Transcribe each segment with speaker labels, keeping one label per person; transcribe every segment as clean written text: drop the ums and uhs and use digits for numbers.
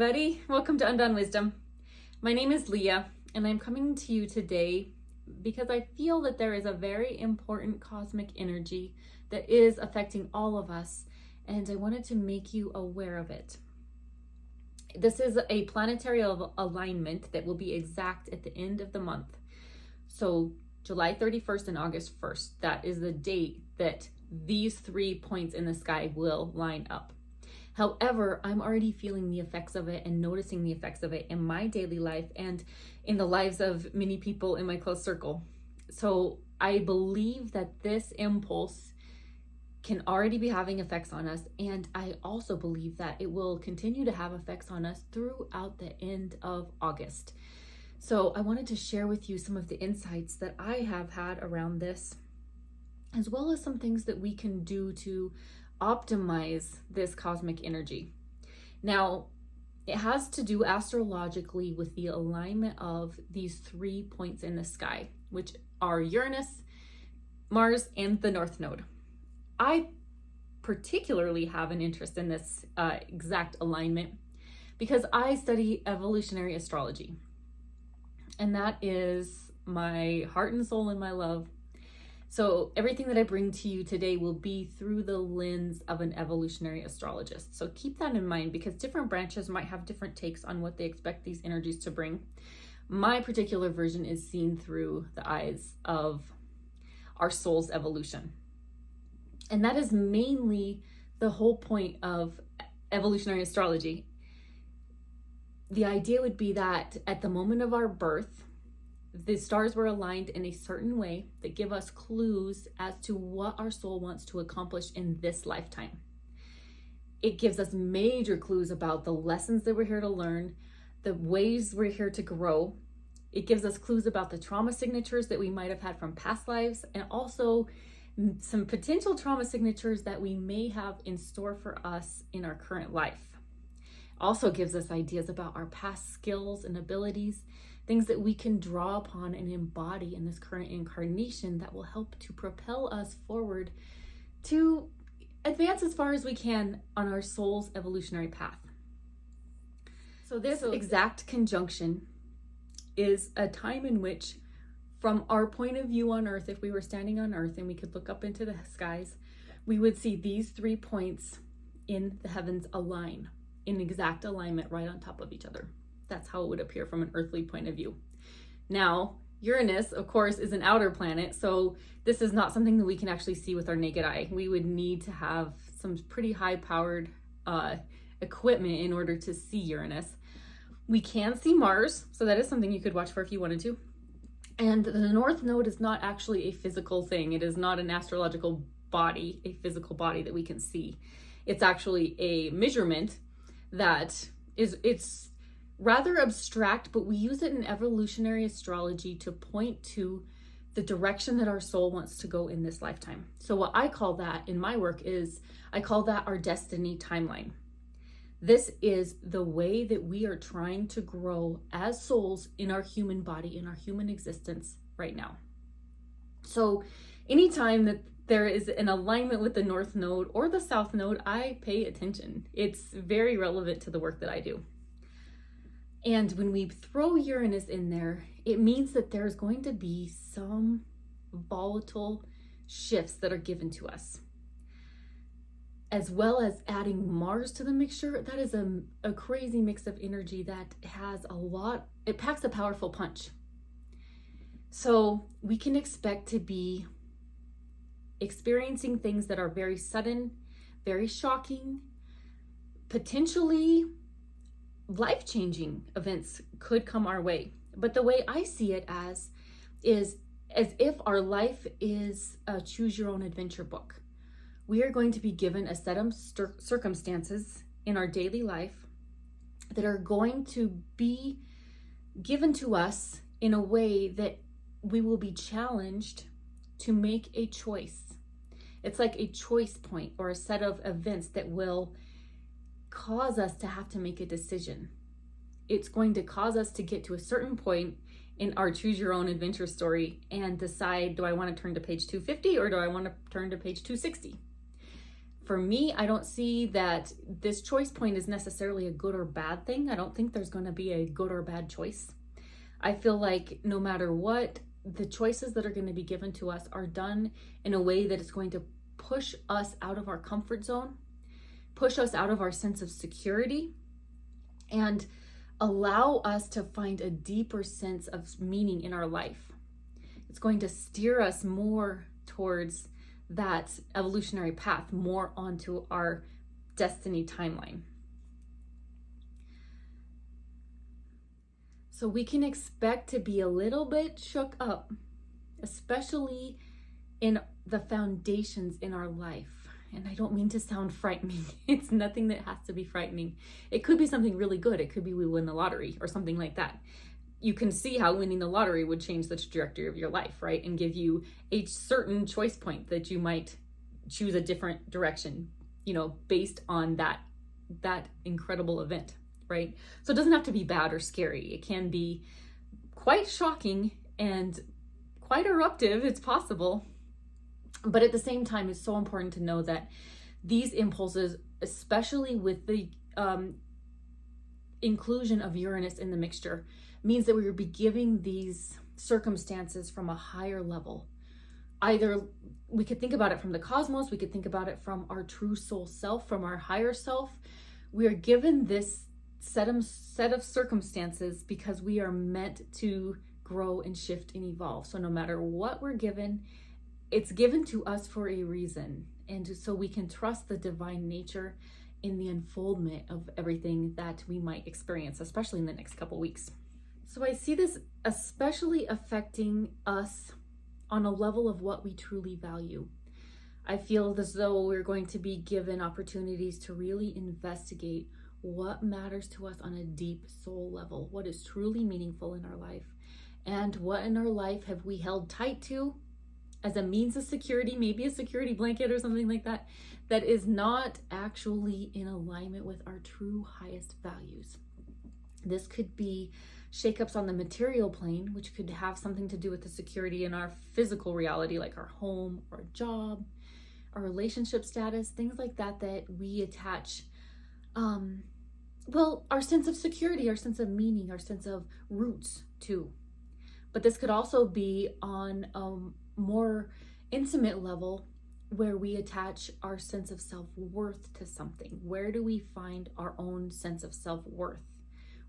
Speaker 1: everybody. Welcome to Undone Wisdom. My name is Leah, and I'm coming to you today because I feel that there is a very important cosmic energy that is affecting all of us, and I wanted to make you aware of it. This is a planetary alignment that will be exact at the end of the month. So July 31st and August 1st, that is the date that these 3 points in the sky will line up. However, I'm already feeling the effects of it and noticing the effects of it in my daily life and in the lives of many people in my close circle. So I believe that this impulse can already be having effects on us. And I also believe that it will continue to have effects on us throughout the end of August. So I wanted to share with you some of the insights that I have had around this, as well as some things that we can do to optimize this cosmic energy. Now, it has to do astrologically with the alignment of these 3 points in the sky, which are Uranus, Mars, and the North Node. I particularly have an interest in this exact alignment because I study evolutionary astrology, and that is my heart and soul and my love. So everything that I bring to you today will be through the lens of an evolutionary astrologist. So keep that in mind because different branches might have different takes on what they expect these energies to bring. My particular version is seen through the eyes of our soul's evolution. And that is mainly the whole point of evolutionary astrology. The idea would be that at the moment of our birth, the stars were aligned in a certain way that give us clues as to what our soul wants to accomplish in this lifetime. It gives us major clues about the lessons that we're here to learn, the ways we're here to grow. It gives us clues about the trauma signatures that we might have had from past lives, and also some potential trauma signatures that we may have in store for us in our current life. Also gives us ideas about our past skills and abilities, things that we can draw upon and embody in this current incarnation that will help to propel us forward to advance as far as we can on our soul's evolutionary path. So this exact conjunction is a time in which, from our point of view on Earth, if we were standing on Earth and we could look up into the skies, we would see these 3 points in the heavens align in exact alignment right on top of each other. That's how it would appear from an earthly point of view. Now, Uranus, of course, is an outer planet, so this is not something that we can actually see with our naked eye. We would need to have some pretty high-powered equipment in order to see Uranus. We can see Mars, so that is something you could watch for if you wanted to. And the North Node is not actually a physical thing. It is not an astrological body, a physical body that we can see. It's actually a measurement that it's rather abstract, but we use it in evolutionary astrology to point to the direction that our soul wants to go in this lifetime. So what I call that in my work is, I call that our destiny timeline. This is the way that we are trying to grow as souls in our human body, in our human existence right now. So anytime that there is an alignment with the North Node or the South Node, I pay attention. It's very relevant to the work that I do. And when we throw Uranus in there, it means that there's going to be some volatile shifts that are given to us. As well as adding Mars to the mixture, that is a crazy mix of energy that has it packs a powerful punch. So we can expect to be experiencing things that are very sudden, very shocking, potentially life-changing events could come our way. But the way I see it is as if our life is a choose your own adventure book. We are going to be given a set of circumstances in our daily life that are going to be given to us in a way that we will be challenged to make a choice. It's like a choice point or a set of events that will cause us to have to make a decision. It's going to cause us to get to a certain point in our choose your own adventure story and decide, do I want to turn to page 250 or do I want to turn to page 260? For me, I don't see that this choice point is necessarily a good or bad thing. I don't think there's going to be a good or bad choice. I feel like no matter what, the choices that are going to be given to us are done in a way that is going to push us out of our comfort zone, push us out of our sense of security, and allow us to find a deeper sense of meaning in our life. It's going to steer us more towards that evolutionary path, more onto our destiny timeline. So we can expect to be a little bit shook up, especially in the foundations in our life. And I don't mean to sound frightening. It's nothing that has to be frightening. It could be something really good. It could be we win the lottery or something like that. You can see how winning the lottery would change the trajectory of your life, right? And give you a certain choice point that you might choose a different direction, based on that incredible event, right? So it doesn't have to be bad or scary. It can be quite shocking and quite eruptive. It's possible. But at the same time, it's so important to know that these impulses, especially with the inclusion of Uranus in the mixture, means that we will be giving these circumstances from a higher level. Either we could think about it from the cosmos, we could think about it from our true soul self, from our higher self. We are given this set of circumstances because we are meant to grow and shift and evolve. So no matter what we're given, it's given to us for a reason. And so we can trust the divine nature in the unfoldment of everything that we might experience, especially in the next couple weeks. So I see this especially affecting us on a level of what we truly value. I feel as though we're going to be given opportunities to really investigate what matters to us on a deep soul level, what is truly meaningful in our life, and what in our life have we held tight to as a means of security, maybe a security blanket or something like that, that is not actually in alignment with our true highest values. This could be shakeups on the material plane, which could have something to do with the security in our physical reality, like our home or job, our relationship status, things like that, that we attach, our sense of security, our sense of meaning, our sense of roots to. But this could also be on a more intimate level where we attach our sense of self-worth to something. Where do we find our own sense of self-worth?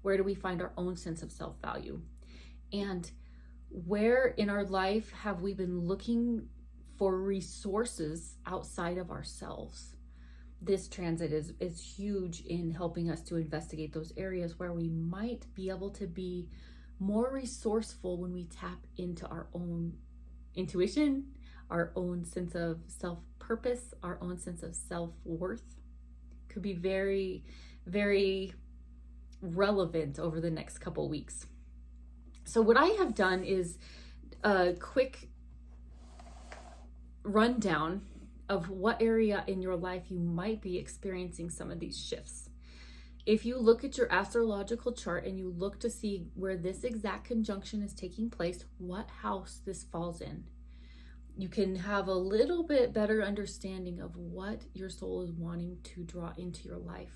Speaker 1: Where do we find our own sense of self-value? And where in our life have we been looking for resources outside of ourselves? This transit is huge in helping us to investigate those areas where we might be able to be more resourceful when we tap into our own intuition, our own sense of self-purpose, our own sense of self-worth. Could be very, very relevant over the next couple weeks. So what I have done is a quick rundown of what area in your life you might be experiencing some of these shifts. If you look at your astrological chart and you look to see where this exact conjunction is taking place, what house this falls in, you can have a little bit better understanding of what your soul is wanting to draw into your life.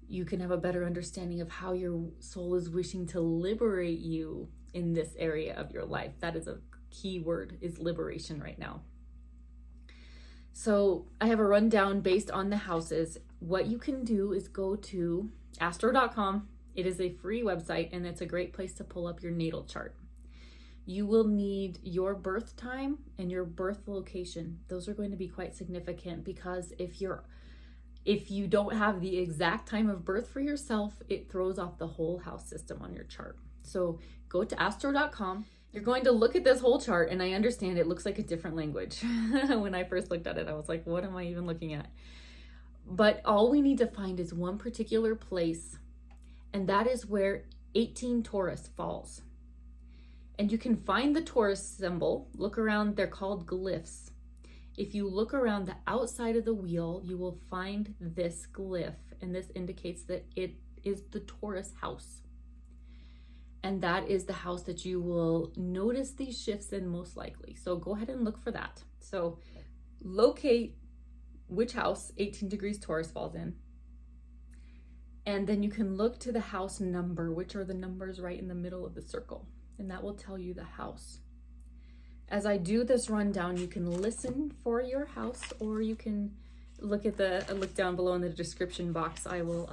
Speaker 1: You can have a better understanding of how your soul is wishing to liberate you in this area of your life. That is a key word, is liberation right now. So I have a rundown based on the houses. What you can do is go to astro.com. It is a free website and it's a great place to pull up your natal chart. You will need your birth time and your birth location. Those are going to be quite significant because if you don't have the exact time of birth for yourself, it throws off the whole house system on your chart. So go to astro.com. You're going to look at this whole chart, and I understand it looks like a different language. When I first looked at it, I was like, what am I even looking at? But all we need to find is one particular place, and that is where 18 Taurus falls. And you can find the Taurus symbol. Look around, they're called glyphs. If you look around the outside of the wheel, you will find this glyph, and this indicates that it is the Taurus house. And that is the house that you will notice these shifts in most likely. So go ahead and look for that. So locate which house 18 degrees Taurus falls in. And then you can look to the house number, which are the numbers right in the middle of the circle. And that will tell you the house. As I do this rundown, you can listen for your house, or you can look down below in the description box. I will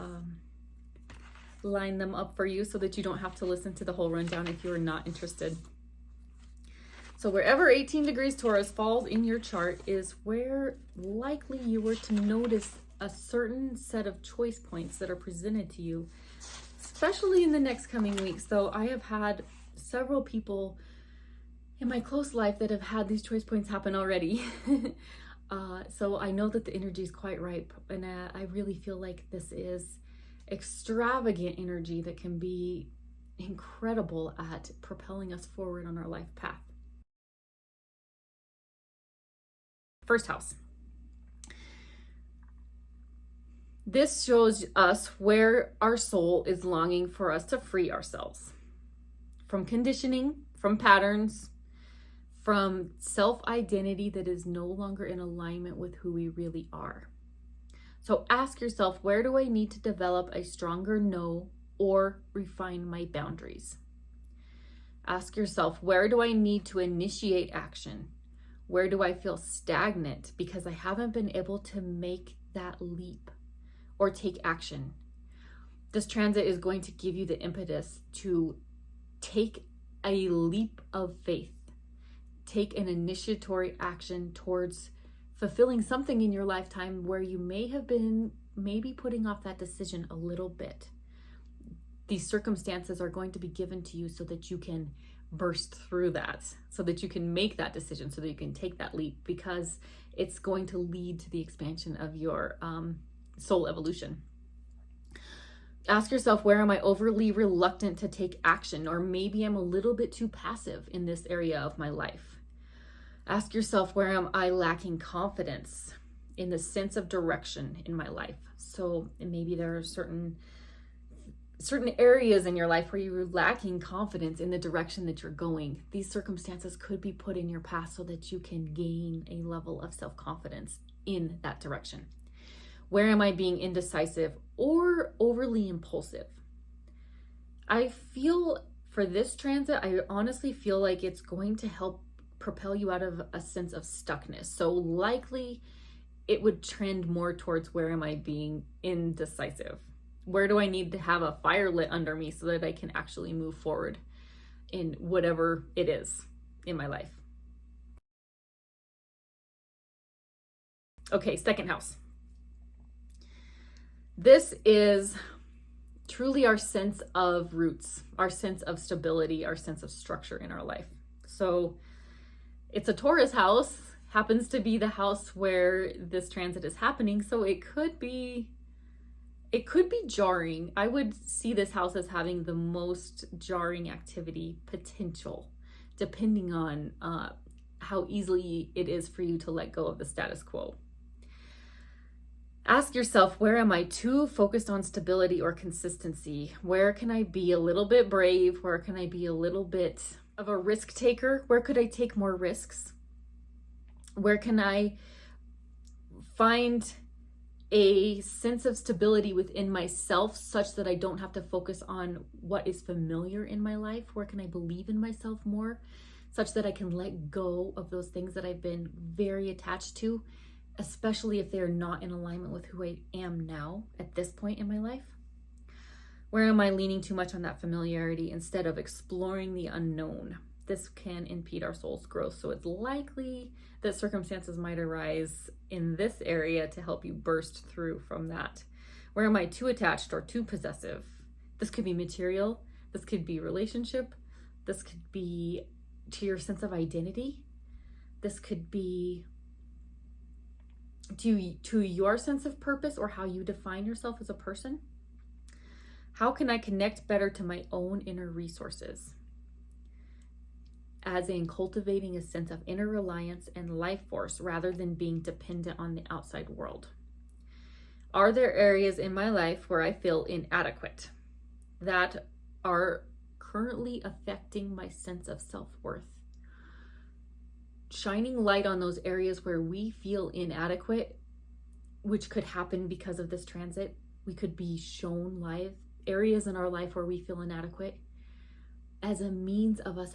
Speaker 1: line them up for you so that you don't have to listen to the whole rundown if you're not interested. So wherever 18 degrees Taurus falls in your chart is where likely you were to notice a certain set of choice points that are presented to you, especially in the next coming weeks. Though I have had several people in my close life that have had these choice points happen already. So I know that the energy is quite ripe, and I really feel like this is extravagant energy that can be incredible at propelling us forward on our life path. First house. This shows us where our soul is longing for us to free ourselves from conditioning, from patterns, from self-identity that is no longer in alignment with who we really are. So ask yourself, where do I need to develop a stronger no or refine my boundaries? Ask yourself, where do I need to initiate action? Where do I feel stagnant because I haven't been able to make that leap or take action? This transit is going to give you the impetus to take a leap of faith. Take an initiatory action towards fulfilling something in your lifetime where you may have been maybe putting off that decision a little bit. These circumstances are going to be given to you so that you can burst through that, so that you can make that decision, so that you can take that leap, because it's going to lead to the expansion of your soul evolution. Ask yourself, where am I overly reluctant to take action? Or maybe I'm a little bit too passive in this area of my life. Ask yourself, where am I lacking confidence in the sense of direction in my life? So maybe there are certain areas in your life where you're lacking confidence in the direction that you're going. These circumstances could be put in your path so that you can gain a level of self-confidence in that direction. Where am I being indecisive or overly impulsive? I feel for this transit, I honestly feel like it's going to help propel you out of a sense of stuckness. So likely it would trend more towards, where am I being indecisive? Where do I need to have a fire lit under me so that I can actually move forward in whatever it is in my life? Okay, second house. This is truly our sense of roots, our sense of stability, our sense of structure in our life. So it's a Taurus house, happens to be the house where this transit is happening. So it could be jarring. I would see this house as having the most jarring activity potential, depending on how easily it is for you to let go of the status quo. Ask yourself, where am I too focused on stability or consistency? Where can I be a little bit brave? Where can I be a little bit of a risk taker? Where could I take more risks? Where can I find a sense of stability within myself such that I don't have to focus on what is familiar in my life? Where can I believe in myself more such that I can let go of those things that I've been very attached to, especially if they're not in alignment with who I am now at this point in my life? Where am I leaning too much on that familiarity instead of exploring the unknown? This can impede our soul's growth. So it's likely that circumstances might arise in this area to help you burst through from that. Where am I too attached or too possessive? This could be material. This could be relationship. This could be to your sense of identity. This could be to your sense of purpose or how you define yourself as a person. How can I connect better to my own inner resources? As in cultivating a sense of inner reliance and life force rather than being dependent on the outside world. Are there areas in my life where I feel inadequate that are currently affecting my sense of self-worth? Shining light on those areas where we feel inadequate which could happen because of this transit. We could be shown live areas in our life where we feel inadequate as a means of us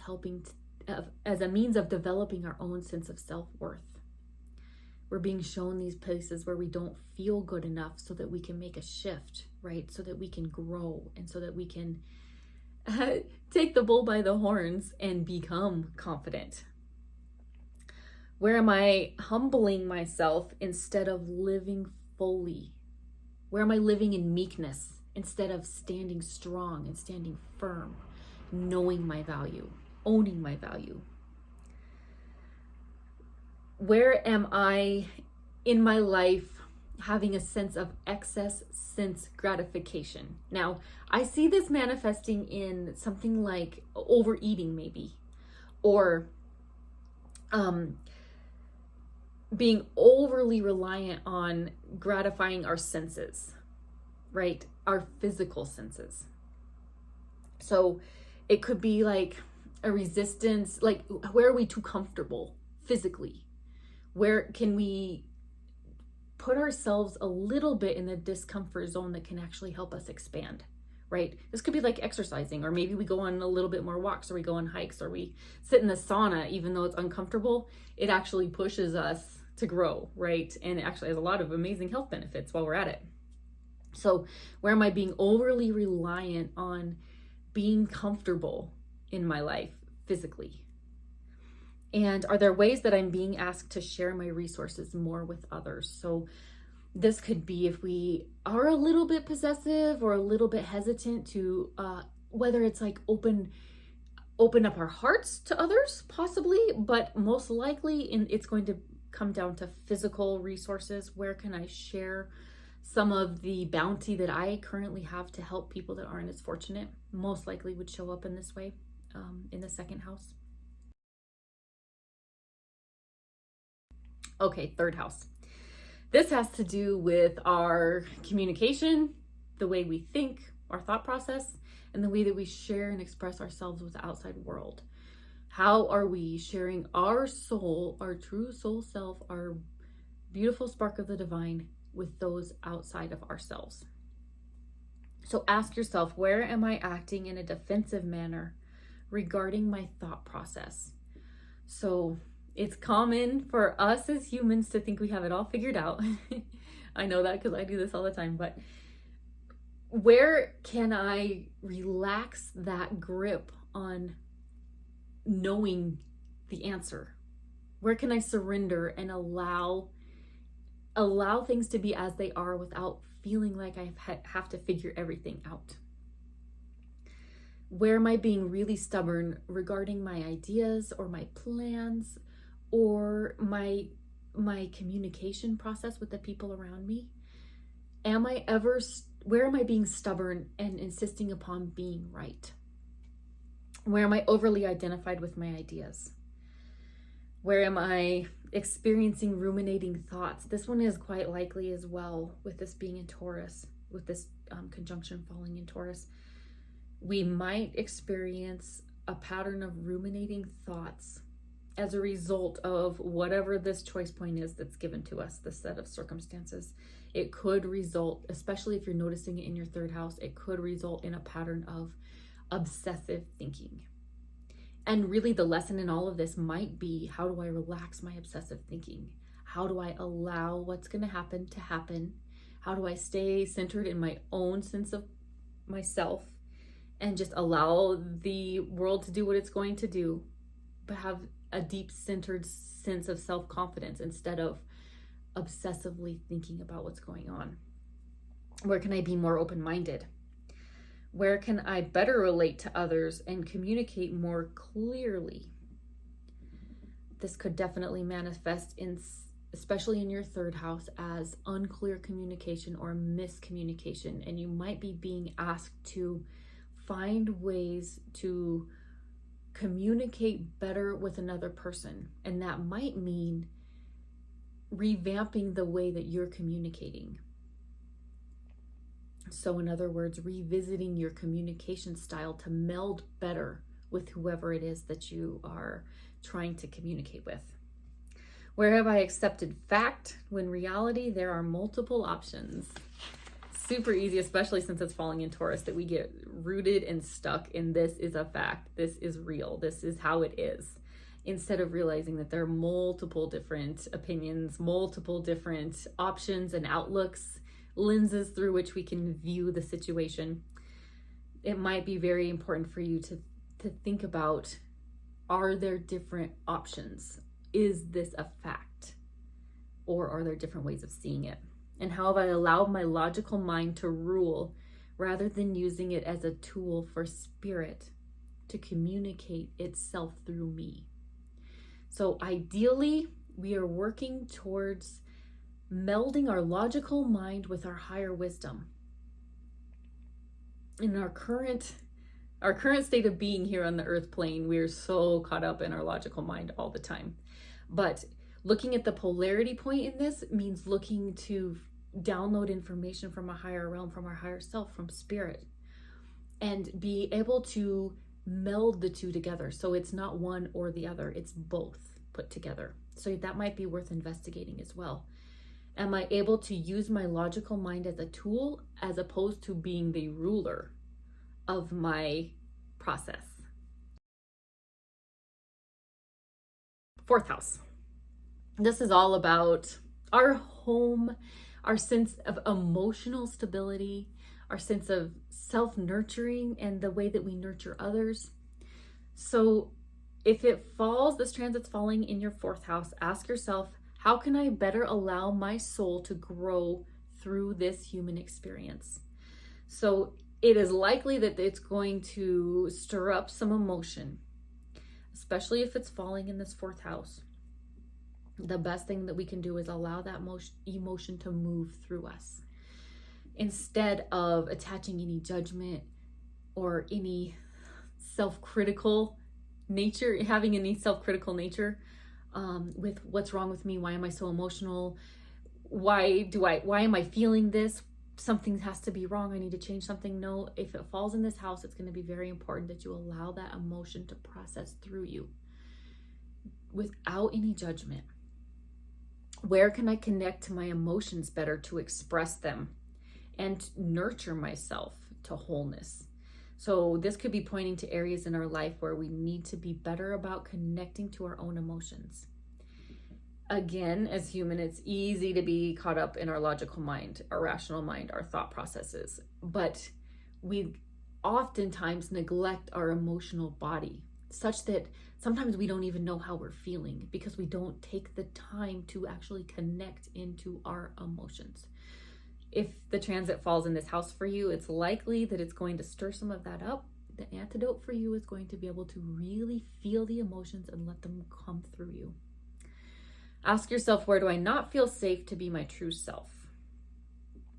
Speaker 1: as a means of developing our own sense of self-worth. We're being shown these places where we don't feel good enough so that we can make a shift, right? So that we can grow and so that we can take the bull by the horns and become confident. Where am I humbling myself instead of living fully? Where am I living in meekness instead of standing strong and standing firm, knowing my value, owning my value? Where am I in my life having a sense of excess sense gratification? Now, I see this manifesting in something like overeating maybe, or being overly reliant on gratifying our senses, right? Our physical senses. So it could be like a resistance, like where are we too comfortable physically? Where can we put ourselves a little bit in the discomfort zone that can actually help us expand, right? This could be like exercising, or maybe we go on a little bit more walks, or we go on hikes, or we sit in the sauna. Even though it's uncomfortable, it actually pushes us to grow, right? And it actually has a lot of amazing health benefits while we're at it. So where am I being overly reliant on being comfortable in my life physically? And are there ways that I'm being asked to share my resources more with others? So this could be if we are a little bit possessive or a little bit hesitant to, whether it's like open up our hearts to others, possibly, but most likely it's going to come down to physical resources. Where can I share some of the bounty that I currently have to help people that aren't as fortunate? Most likely would show up in this way, in the second house. Okay, third house. This has to do with our communication, the way we think, our thought process, and the way that we share and express ourselves with the outside world. How are we sharing our soul, our true soul self, our beautiful spark of the divine with those outside of ourselves? So ask yourself, where am I acting in a defensive manner regarding my thought process? So it's common for us as humans to think we have it all figured out. I know that because I do this all the time, but where can I relax that grip on knowing the answer? Where can I surrender and allow things to be as they are without feeling like I have to figure everything out? Where am I being really stubborn regarding my ideas or my plans or my communication process with the people around me? Where am I being stubborn and insisting upon being right? Where am I overly identified with my ideas? Where am I experiencing ruminating thoughts? This one is quite likely as well, with this being in Taurus, with this conjunction falling in Taurus. We might experience a pattern of ruminating thoughts as a result of whatever this choice point is that's given to us, this set of circumstances. It could result, especially if you're noticing it in your third house, it could result in a pattern of obsessive thinking. And really the lesson in all of this might be, how do I relax my obsessive thinking? How do I allow what's going to happen? How do I stay centered in my own sense of myself and just allow the world to do what it's going to do, but have a deep centered sense of self-confidence instead of obsessively thinking about what's going on? Where can I be more open-minded? Where can I better relate to others and communicate more clearly? This could definitely manifest especially in your third house, as unclear communication or miscommunication. And you might be being asked to find ways to communicate better with another person. And that might mean revamping the way that you're communicating. So in other words, revisiting your communication style to meld better with whoever it is that you are trying to communicate with. Where have I accepted fact when reality there are multiple options? Super easy, especially since it's falling in Taurus, that we get rooted and stuck in this is a fact, this is real, this is how it is, instead of realizing that there are multiple different opinions, multiple different options and outlooks, lenses through which we can view the situation. It might be very important for you to think about, are there different options? Is this a fact? Or are there different ways of seeing it? And how have I allowed my logical mind to rule rather than using it as a tool for spirit to communicate itself through me? So ideally, we are working towards melding our logical mind with our higher wisdom. In our current state of being here on the earth plane, we are so caught up in our logical mind all the time. But looking at the polarity point in this means looking to download information from a higher realm, from our higher self, from spirit, and be able to meld the two together. So it's not one or the other, it's both put together. So that might be worth investigating as well. Am I able to use my logical mind as a tool as opposed to being the ruler of my process? Fourth house. This is all about our home, our sense of emotional stability, our sense of self-nurturing, and the way that we nurture others. So if it falls, this transit's falling in your fourth house, ask yourself, how can I better allow my soul to grow through this human experience? So it is likely that it's going to stir up some emotion, especially if it's falling in this fourth house. The best thing that we can do is allow that emotion to move through us, instead of attaching any judgment or any self-critical nature, having any self-critical nature with what's wrong with me, why am I so emotional, why am I feeling this, something has to be wrong, I need to change something. No, if it falls in this house, it's going to be very important that you allow that emotion to process through you without any judgment. Where can I connect to my emotions better to express them and nurture myself to wholeness? So this could be pointing to areas in our life where we need to be better about connecting to our own emotions. Again, as human, it's easy to be caught up in our logical mind, our rational mind, our thought processes, but we oftentimes neglect our emotional body, such that sometimes we don't even know how we're feeling because we don't take the time to actually connect into our emotions. If the transit falls in this house for you, it's likely that it's going to stir some of that up. The antidote for you is going to be able to really feel the emotions and let them come through you. Ask yourself, where do I not feel safe to be my true self?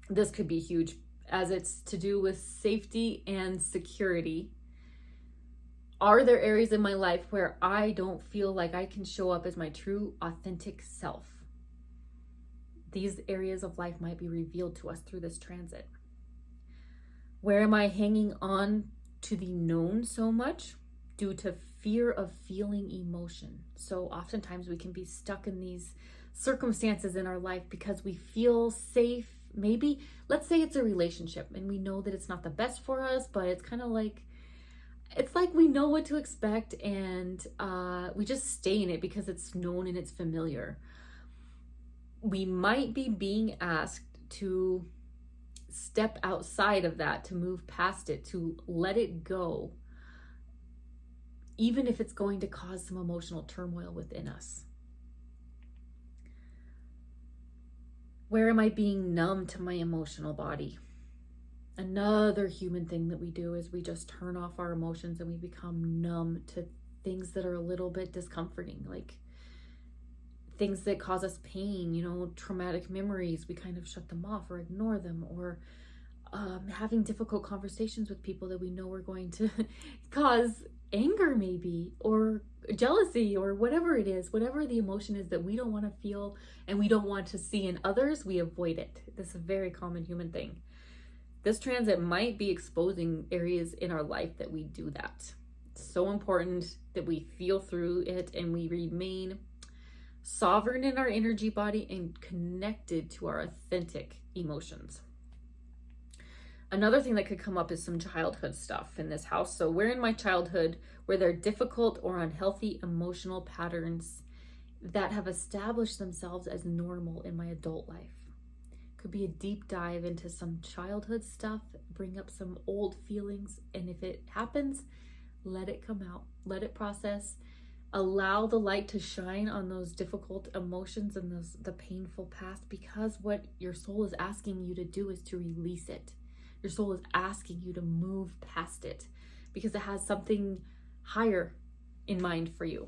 Speaker 1: This could be huge, as it's to do with safety and security. Are there areas in my life where I don't feel like I can show up as my true, authentic self? These areas of life might be revealed to us through this transit. Where am I hanging on to the known so much due to fear of feeling emotion? So oftentimes we can be stuck in these circumstances in our life because we feel safe. Maybe, let's say it's a relationship and we know that it's not the best for us, but it's kind of like, it's like we know what to expect and we just stay in it because it's known and it's familiar. We might be being asked to step outside of that, to move past it, to let it go, even if it's going to cause some emotional turmoil within us. Where am I being numb to my emotional body? Another human thing that we do is we just turn off our emotions and we become numb to things that are a little bit discomforting, like things that cause us pain, traumatic memories. We kind of shut them off or ignore them, or having difficult conversations with people that we know are going to cause anger maybe, or jealousy, or whatever it is, whatever the emotion is that we don't want to feel and we don't want to see in others, we avoid it. This is a very common human thing. This transit might be exposing areas in our life that we do that. It's so important that we feel through it and we remain sovereign in our energy body, and connected to our authentic emotions. Another thing that could come up is some childhood stuff in this house. So where in my childhood were there difficult or unhealthy emotional patterns that have established themselves as normal in my adult life? Could be a deep dive into some childhood stuff, bring up some old feelings, and if it happens, let it come out, let it process, allow the light to shine on those difficult emotions and the painful past, because what your soul is asking you to do is to release it. Your soul is asking you to move past it because it has something higher in mind for you.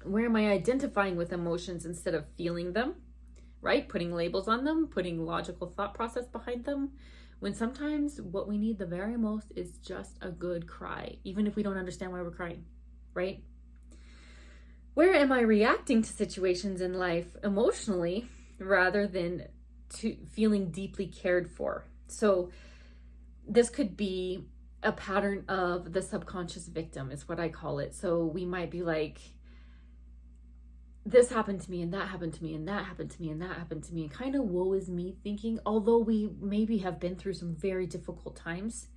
Speaker 1: Where am I identifying with emotions instead of feeling them, right? Putting labels on them, putting logical thought process behind them, when sometimes what we need the very most is just a good cry, even if we don't understand why we're crying, right? Where am I reacting to situations in life emotionally rather than to feeling deeply cared for? So this could be a pattern of the subconscious victim, is what I call it. So we might be like, this happened to me, and that happened to me, and that happened to me, and that happened to me, and kind of woe is me thinking, although we maybe have been through some very difficult times.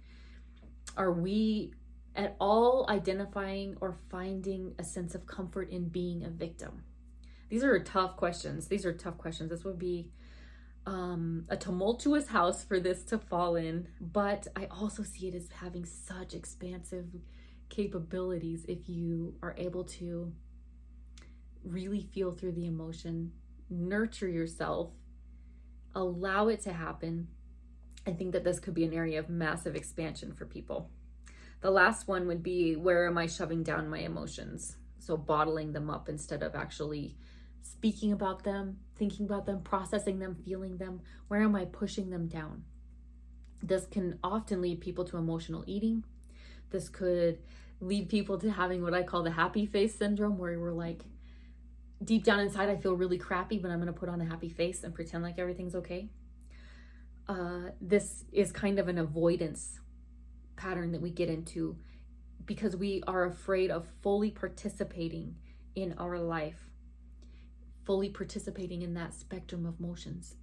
Speaker 1: Are we at all identifying or finding a sense of comfort in being a victim? These are tough questions. This would be a tumultuous house for this to fall in, but I also see it as having such expansive capabilities if you are able to really feel through the emotion, nurture yourself, allow it to happen. I think that this could be an area of massive expansion for people. The last one would be, where am I shoving down my emotions? So bottling them up instead of actually speaking about them, thinking about them, processing them, feeling them. Where am I pushing them down? This can often lead people to emotional eating. This could lead people to having what I call the happy face syndrome, where we're like, deep down inside, I feel really crappy, but I'm going to put on a happy face and pretend like everything's okay. This is kind of an avoidance pattern that we get into because we are afraid of fully participating in our life, fully participating in that spectrum of emotions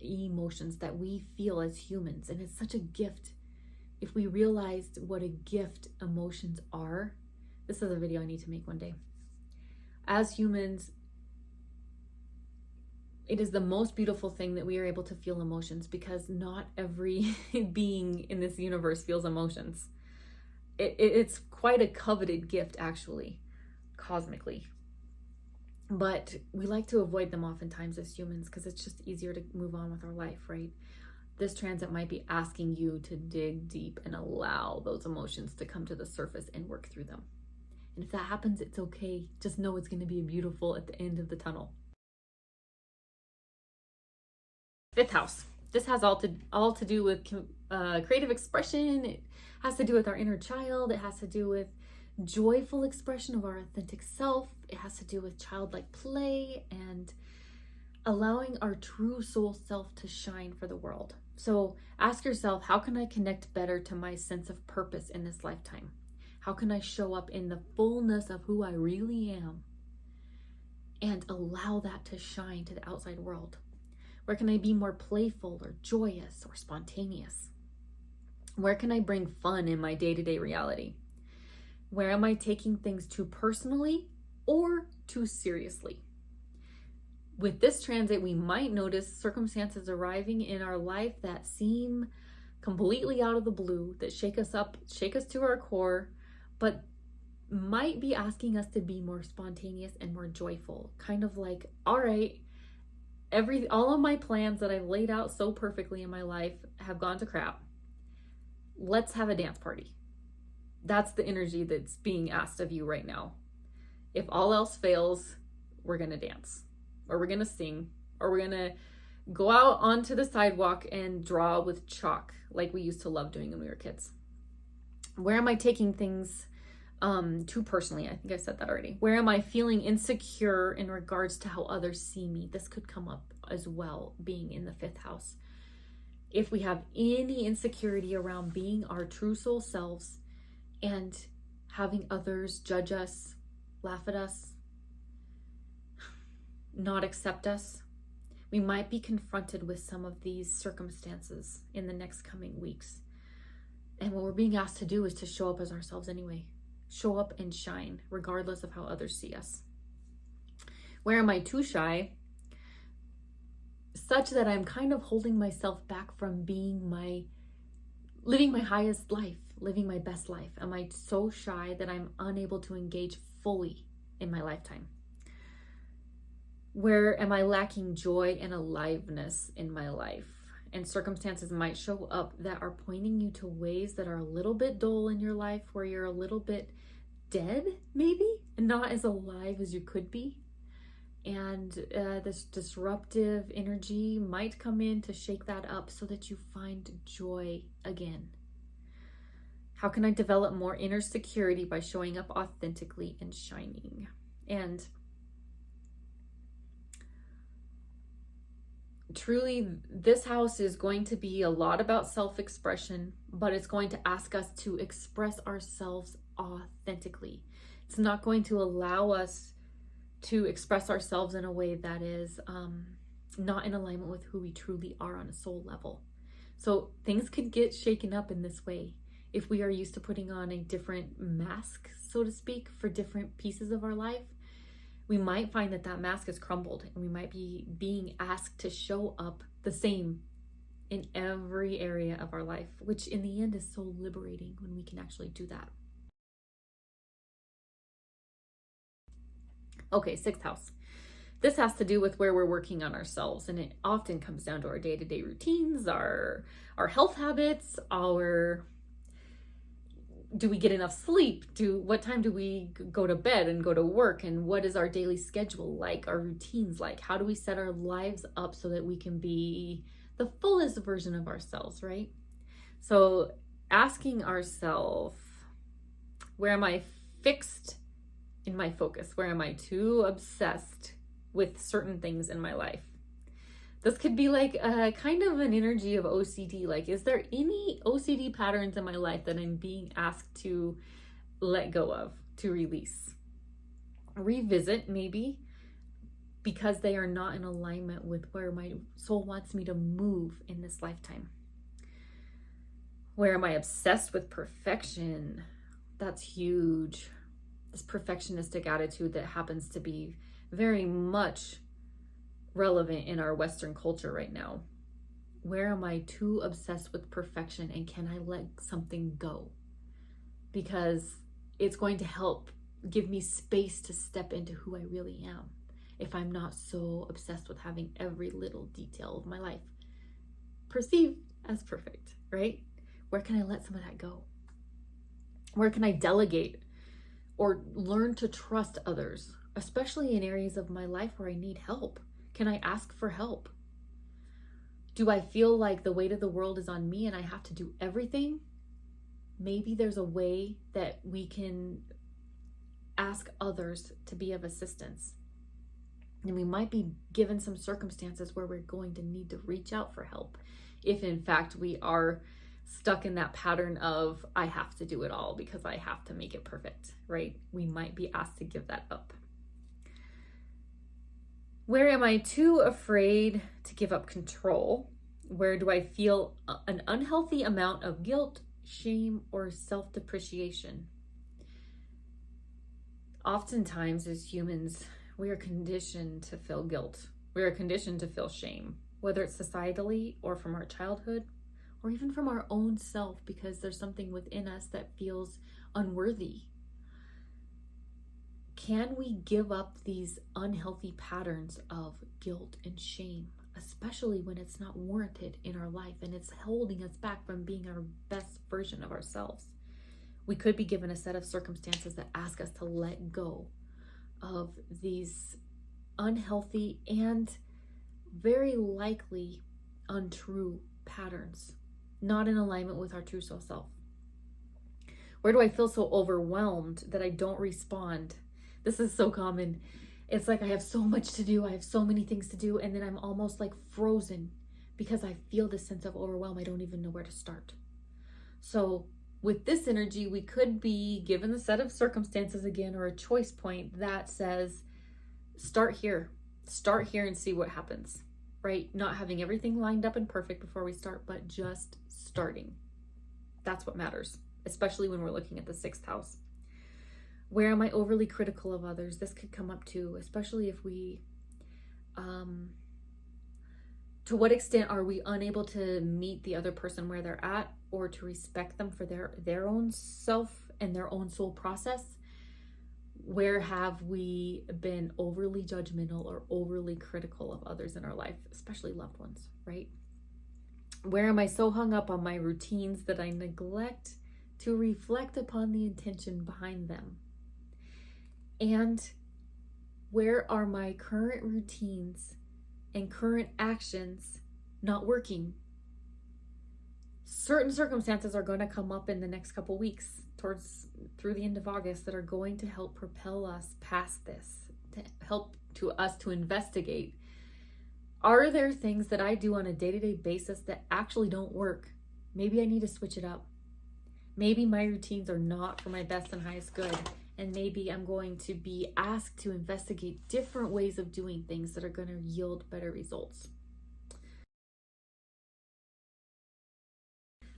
Speaker 1: that we feel as humans. And it's such a gift. If we realized what a gift emotions are, this is a video I need to make one day. As humans, it is the most beautiful thing that we are able to feel emotions, because not every being in this universe feels emotions. It's quite a coveted gift, actually, cosmically. But we like to avoid them oftentimes as humans because it's just easier to move on with our life, right? This transit might be asking you to dig deep and allow those emotions to come to the surface and work through them. And if that happens, it's okay. Just know it's going to be beautiful at the end of the tunnel. Fifth house. This has all to do with creative expression. It has to do with our inner child. It has to do with joyful expression of our authentic self. It has to do with childlike play and allowing our true soul self to shine for the world. So ask yourself, how can I connect better to my sense of purpose in this lifetime? How can I show up in the fullness of who I really am and allow that to shine to the outside world? Where can I be more playful or joyous or spontaneous? Where can I bring fun in my day-to-day reality? Where am I taking things too personally or too seriously? With this transit, we might notice circumstances arriving in our life that seem completely out of the blue, that shake us up, shake us to our core, but might be asking us to be more spontaneous and more joyful. Kind of like, all right, all of my plans that I've laid out so perfectly in my life have gone to crap. Let's have a dance party. That's the energy that's being asked of you right now. If all else fails, we're going to dance, or we're going to sing, or we're going to go out onto the sidewalk and draw with chalk like we used to love doing when we were kids. Where am I taking things too personally? I think I said that already. Where am I feeling insecure in regards to how others see me? This could come up as well, being in the fifth house. If we have any insecurity around being our true soul selves and having others judge us, laugh at us, not accept us. We might be confronted with some of these circumstances in the next coming weeks. And what we're being asked to do is to show up as ourselves anyway. Show up and shine, regardless of how others see us. Where am I too shy? Such that I'm kind of holding myself back from living my highest life, living my best life. Am I so shy that I'm unable to engage fully in my lifetime? Where am I lacking joy and aliveness in my life? And circumstances might show up that are pointing you to ways that are a little bit dull in your life, where you're a little bit dead, maybe, and not as alive as you could be. And this disruptive energy might come in to shake that up so that you find joy again. How can I develop more inner security by showing up authentically and shining? And truly, this house is going to be a lot about self-expression, but it's going to ask us to express ourselves authentically. It's not going to allow us to express ourselves in a way that is not in alignment with who we truly are on a soul level. So things could get shaken up in this way if we are used to putting on a different mask, so to speak, for different pieces of our life. We might find that that mask has crumbled, and we might be being asked to show up the same in every area of our life, which in the end is so liberating when we can actually do that. Okay, sixth house. This has to do with where we're working on ourselves, and it often comes down to our day-to-day routines, our health habits, do we get enough sleep? What time do we go to bed and go to work? And what is our daily schedule like? Our routines like? How do we set our lives up so that we can be the fullest version of ourselves, right? So asking ourselves, where am I fixed in my focus? Where am I too obsessed with certain things in my life? This could be like a kind of an energy of OCD. Like, is there any OCD patterns in my life that I'm being asked to let go of, to release? Revisit, maybe, because they are not in alignment with where my soul wants me to move in this lifetime. Where am I obsessed with perfection? That's huge. This perfectionistic attitude that happens to be very much relevant in our Western culture right now. Where am I too obsessed with perfection, and can I let something go? Because it's going to help give me space to step into who I really am if I'm not so obsessed with having every little detail of my life perceived as perfect, right? Where can I let some of that go? Where can I delegate or learn to trust others, especially in areas of my life where I need help? Can I ask for help? Do I feel like the weight of the world is on me and I have to do everything? Maybe there's a way that we can ask others to be of assistance. And we might be given some circumstances where we're going to need to reach out for help, if in fact we are stuck in that pattern of, I have to do it all because I have to make it perfect, right? We might be asked to give that up. Where am I too afraid to give up control? Where do I feel an unhealthy amount of guilt, shame, or self-depreciation? Oftentimes as humans, we are conditioned to feel guilt. We are conditioned to feel shame, whether it's societally or from our childhood or even from our own self, because there's something within us that feels unworthy. Can we give up these unhealthy patterns of guilt and shame, especially when it's not warranted in our life and it's holding us back from being our best version of ourselves? We could be given a set of circumstances that ask us to let go of these unhealthy and very likely untrue patterns, not in alignment with our true soul self. Where do I feel so overwhelmed that I don't respond? This is so common. It's like I have so much to do. I have so many things to do. And then I'm almost like frozen because I feel this sense of overwhelm. I don't even know where to start. So with this energy, we could be given the set of circumstances again, or a choice point that says, start here. Start here and see what happens, right? Not having everything lined up and perfect before we start, but just starting. That's what matters, especially when we're looking at the 6th house. Where am I overly critical of others? This could come up too, especially if we, to what extent are we unable to meet the other person where they're at, or to respect them for their own self and their own soul process? Where have we been overly judgmental or overly critical of others in our life, especially loved ones, right? Where am I so hung up on my routines that I neglect to reflect upon the intention behind them? And where are my current routines and current actions not working? Certain circumstances are going to come up in the next couple weeks through the end of August that are going to help propel us past this, to help us to investigate. Are there things that I do on a day-to-day basis that actually don't work? Maybe I need to switch it up. Maybe my routines are not for my best and highest good. And maybe I'm going to be asked to investigate different ways of doing things that are going to yield better results.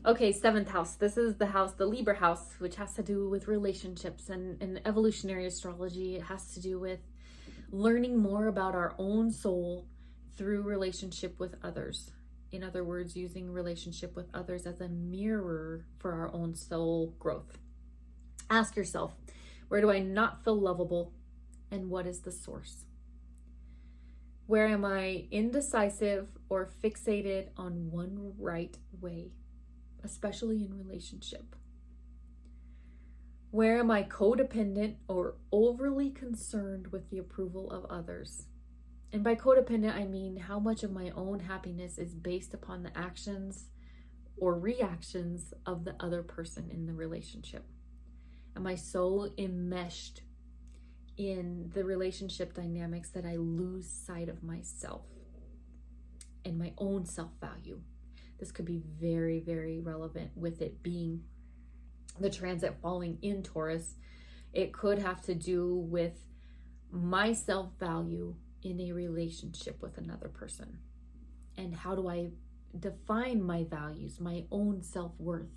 Speaker 1: Okay, 7th house. This is the house, the Libra house, which has to do with relationships, and in evolutionary astrology, it has to do with learning more about our own soul through relationship with others. In other words, using relationship with others as a mirror for our own soul growth. Ask yourself, where do I not feel lovable, and what is the source? Where am I indecisive or fixated on one right way, especially in relationship? Where am I codependent or overly concerned with the approval of others? And by codependent, I mean how much of my own happiness is based upon the actions or reactions of the other person in the relationship. Am I so enmeshed in the relationship dynamics that I lose sight of myself and my own self-value? This could be very, very relevant with it being the transit falling in Taurus. It could have to do with my self-value in a relationship with another person. And how do I define my values, my own self-worth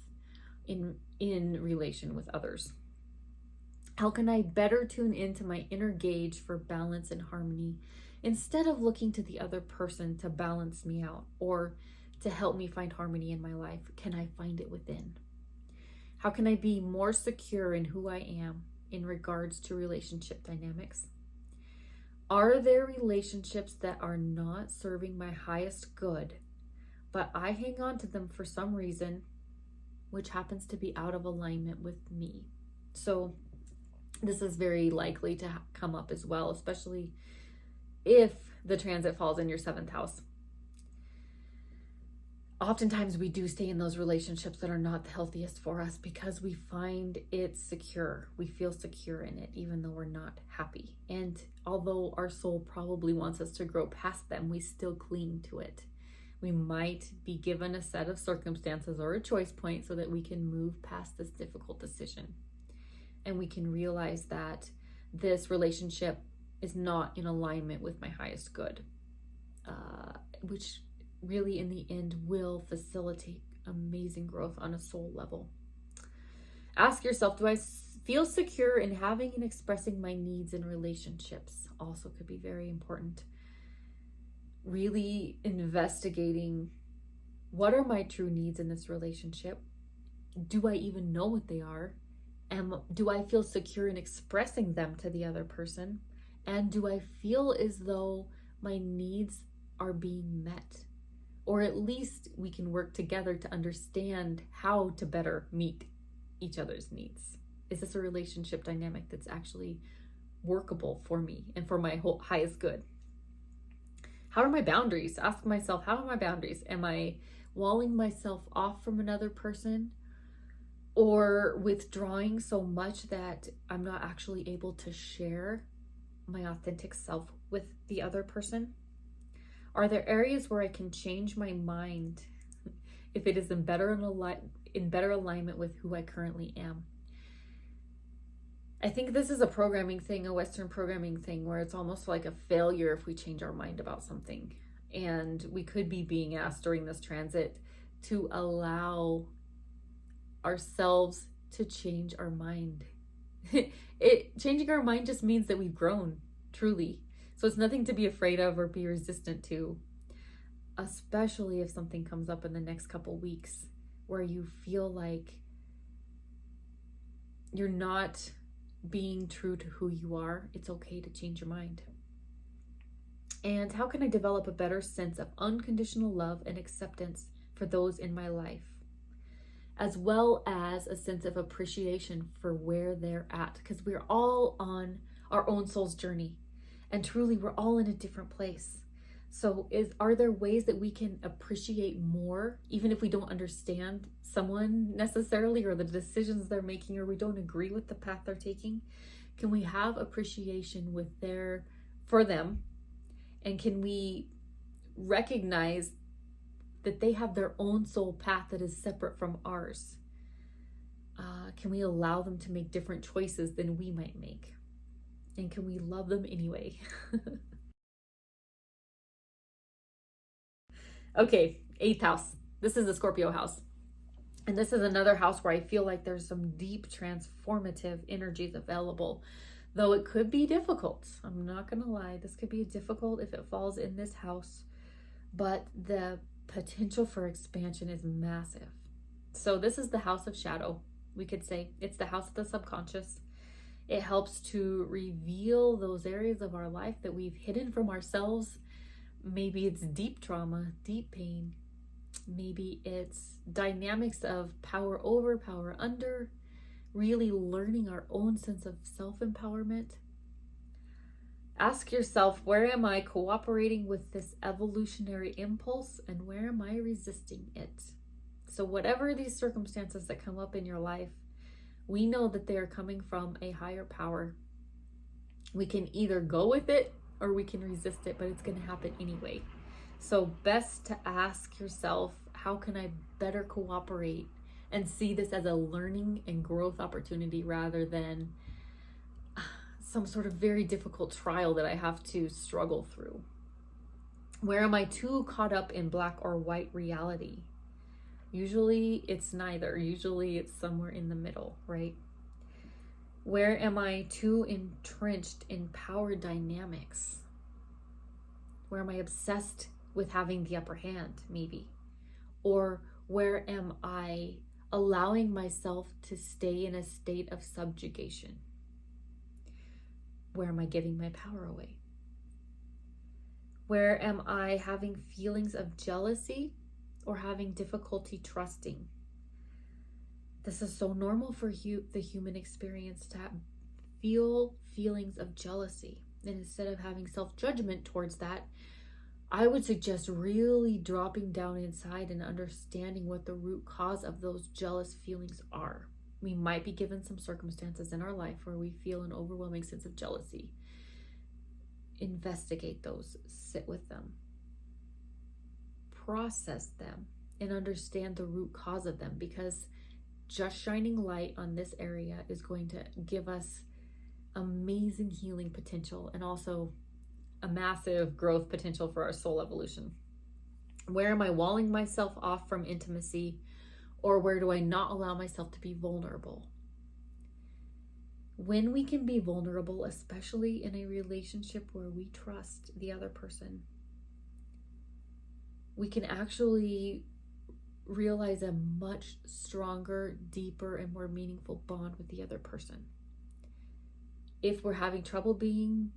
Speaker 1: in relation with others? How can I better tune into my inner gauge for balance and harmony instead of looking to the other person to balance me out or to help me find harmony in my life? Can I find it within? How can I be more secure in who I am in regards to relationship dynamics? Are there relationships that are not serving my highest good, but I hang on to them for some reason, which happens to be out of alignment with me? So this is very likely to come up as well, especially if the transit falls in your 7th house. Oftentimes we do stay in those relationships that are not the healthiest for us because we find it secure. We feel secure in it, even though we're not happy. And although our soul probably wants us to grow past them, we still cling to it. We might be given a set of circumstances or a choice point so that we can move past this difficult decision. And we can realize that this relationship is not in alignment with my highest good, which really in the end will facilitate amazing growth on a soul level. Ask yourself, do I feel secure in having and expressing my needs in relationships? Also could be very important. Really investigating, what are my true needs in this relationship? Do I even know what they are? And do I feel secure in expressing them to the other person? And do I feel as though my needs are being met? Or at least we can work together to understand how to better meet each other's needs. Is this a relationship dynamic that's actually workable for me and for my whole highest good? How are my boundaries? Ask myself, how are my boundaries? Am I walling myself off from another person or withdrawing so much that I'm not actually able to share my authentic self with the other person? Are there areas where I can change my mind if it is in better alignment with who I currently am? I think this is a programming thing, a Western programming thing, where it's almost like a failure if we change our mind about something. And we could be being asked during this transit to allow ourselves to change our mind. Changing our mind just means that we've grown, truly. So it's nothing to be afraid of or be resistant to, especially if something comes up in the next couple weeks where you feel like you're not being true to who you are. It's okay to change your mind. And how can I develop a better sense of unconditional love and acceptance for those in my life, as well as a sense of appreciation for where they're at? Because we're all on our own soul's journey, and truly we're all in a different place. So are there ways that we can appreciate more, even if we don't understand someone necessarily, or the decisions they're making, or we don't agree with the path they're taking? Can we have appreciation for them? And can we recognize that they have their own soul path that is separate from ours? Can we allow them to make different choices than we might make? And can we love them anyway? Okay, 8th house. This is the Scorpio house. And this is another house where I feel like there's some deep transformative energies available, though it could be difficult. I'm not going to lie. This could be difficult if it falls in this house, but the potential for expansion is massive. So this is the house of shadow. We could say it's the house of the subconscious. It helps to reveal those areas of our life that we've hidden from ourselves. Maybe it's deep trauma, deep pain. Maybe it's dynamics of power over, power under, really learning our own sense of self-empowerment. Ask yourself, where am I cooperating with this evolutionary impulse, and where am I resisting it? So whatever these circumstances that come up in your life, we know that they are coming from a higher power. We can either go with it or we can resist it, but it's going to happen anyway. So best to ask yourself, how can I better cooperate and see this as a learning and growth opportunity rather than some sort of very difficult trial that I have to struggle through? Where am I too caught up in black or white reality? Usually it's neither. Usually it's somewhere in the middle, right? Where am I too entrenched in power dynamics? Where am I obsessed with having the upper hand, maybe? Or where am I allowing myself to stay in a state of subjugation? Where am I giving my power away? Where am I having feelings of jealousy or having difficulty trusting? This is so normal for the human experience to feel feelings of jealousy. And instead of having self-judgment towards that, I would suggest really dropping down inside and understanding what the root cause of those jealous feelings are. We might be given some circumstances in our life where we feel an overwhelming sense of jealousy. Investigate those, sit with them, process them, and understand the root cause of them, because just shining light on this area is going to give us amazing healing potential and also a massive growth potential for our soul evolution. Where am I walling myself off from intimacy, or where do I not allow myself to be vulnerable? When we can be vulnerable, especially in a relationship where we trust the other person, we can actually realize a much stronger, deeper, and more meaningful bond with the other person. If we're having trouble being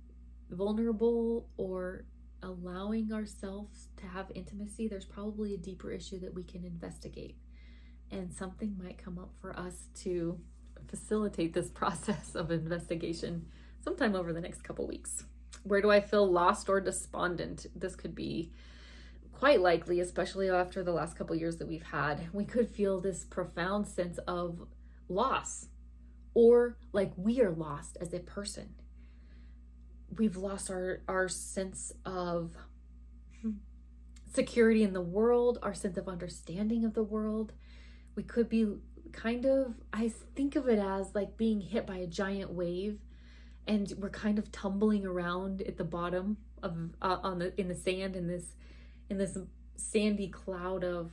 Speaker 1: vulnerable or allowing ourselves to have intimacy, there's probably a deeper issue that we can investigate, and something might come up for us to facilitate this process of investigation sometime over the next couple weeks. Where do I feel lost or despondent? This could be quite likely, especially after the last couple years that we've had. We could feel this profound sense of loss, or like we are lost as a person. We've lost our sense of security in the world, our sense of understanding of the world. We could be I think of it as like being hit by a giant wave, and we're kind of tumbling around at the bottom of in the sand, in this sandy cloud of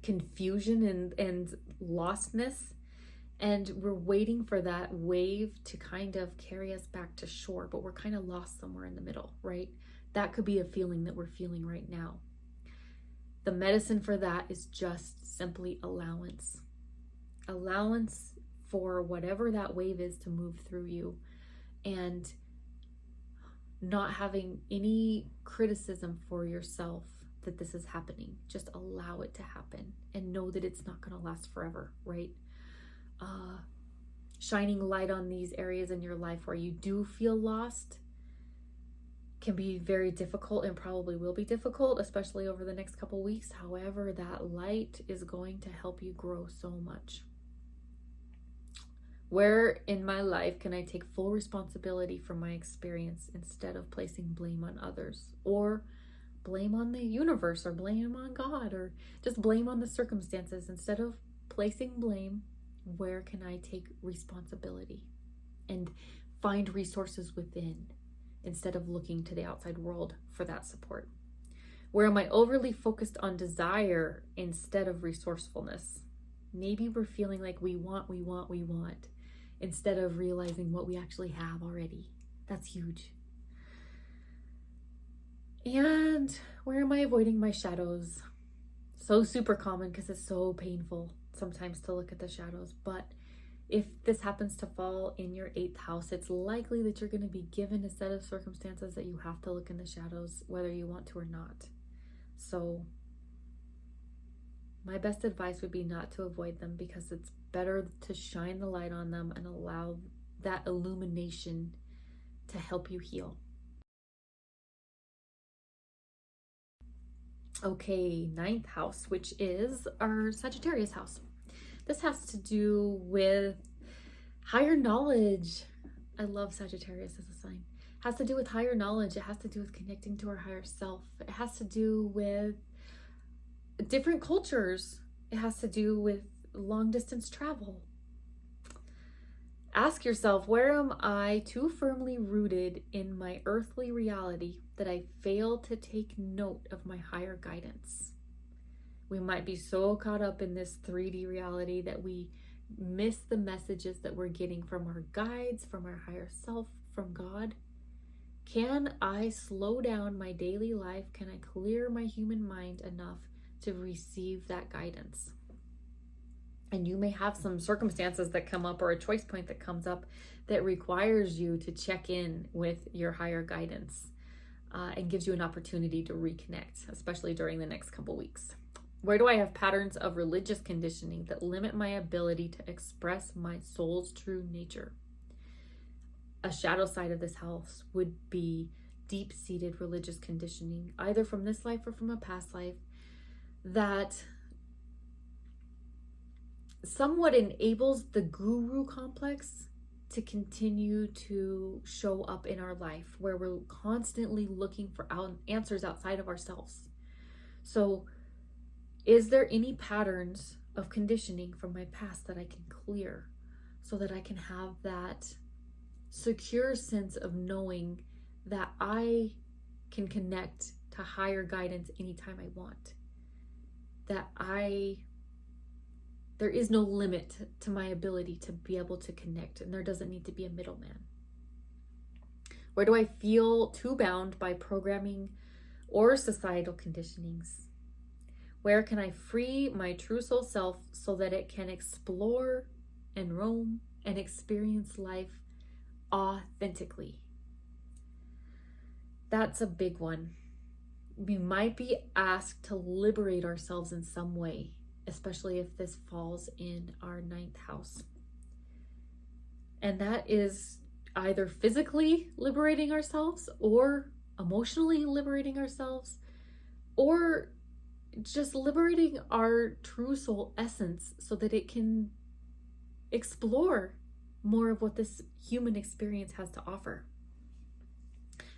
Speaker 1: confusion and lostness, and we're waiting for that wave to kind of carry us back to shore, but we're kind of lost somewhere in the middle, right? That could be a feeling that we're feeling right now. The medicine for that is just simply allowance. Allowance for whatever that wave is to move through you, and not having any criticism for yourself that this is happening. Just allow it to happen and know that it's not going to last forever, right? Shining light on these areas in your life where you do feel lost can be very difficult, and probably will be difficult, especially over the next couple weeks. However, that light is going to help you grow so much. Where in my life can I take full responsibility for my experience instead of placing blame on others, or blame on the universe, or blame on God, or just blame on the circumstances? Instead of placing blame, where can I take responsibility and find resources within instead of looking to the outside world for that support? Where am I overly focused on desire instead of resourcefulness? Maybe we're feeling like we want instead of realizing what we actually have already. That's huge. And where am I avoiding my shadows? So super common, because it's so painful sometimes to look at the shadows. But if this happens to fall in your 8th house, it's likely that you're going to be given a set of circumstances that you have to look in the shadows, whether you want to or not. So my best advice would be not to avoid them, because it's better to shine the light on them and allow that illumination to help you heal. Okay, 9th house, which is our Sagittarius house. This has to do with higher knowledge. I love Sagittarius as a sign. It has to do with higher knowledge. It has to do with connecting to our higher self. It has to do with different cultures. It has to do with long distance travel. Ask yourself, where am I too firmly rooted in my earthly reality that I fail to take note of my higher guidance? We might be so caught up in this 3D reality that we miss the messages that we're getting from our guides, from our higher self, from God. Can I slow down my daily life? Can I clear my human mind enough to receive that guidance? And you may have some circumstances that come up, or a choice point that comes up, that requires you to check in with your higher guidance, and gives you an opportunity to reconnect, especially during the next couple weeks. Where do I have patterns of religious conditioning that limit my ability to express my soul's true nature? A shadow side of this house would be deep-seated religious conditioning, either from this life or from a past life, that somewhat enables the guru complex to continue to show up in our life, where we're constantly looking for answers outside of ourselves. So is there any patterns of conditioning from my past that I can clear, so that I can have that secure sense of knowing that I can connect to higher guidance anytime I want? That there is no limit to my ability to be able to connect, and there doesn't need to be a middleman. Where do I feel too bound by programming or societal conditionings? Where can I free my true soul self so that it can explore and roam and experience life authentically? That's a big one. We might be asked to liberate ourselves in some way, especially if this falls in our 9th house. And that is either physically liberating ourselves, or emotionally liberating ourselves, or just liberating our true soul essence so that it can explore more of what this human experience has to offer.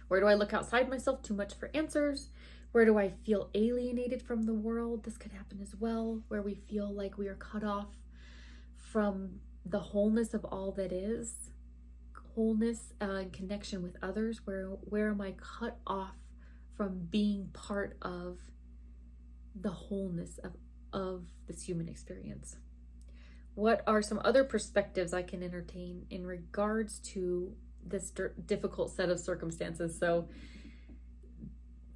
Speaker 1: Where do I look outside myself too much for answers? Where do I feel alienated from the world? This could happen as well, where we feel like we are cut off from the wholeness of all that is, wholeness and connection with others? Where am I cut off from being part of the wholeness of this human experience? What are some other perspectives I can entertain in regards to this difficult set of circumstances? So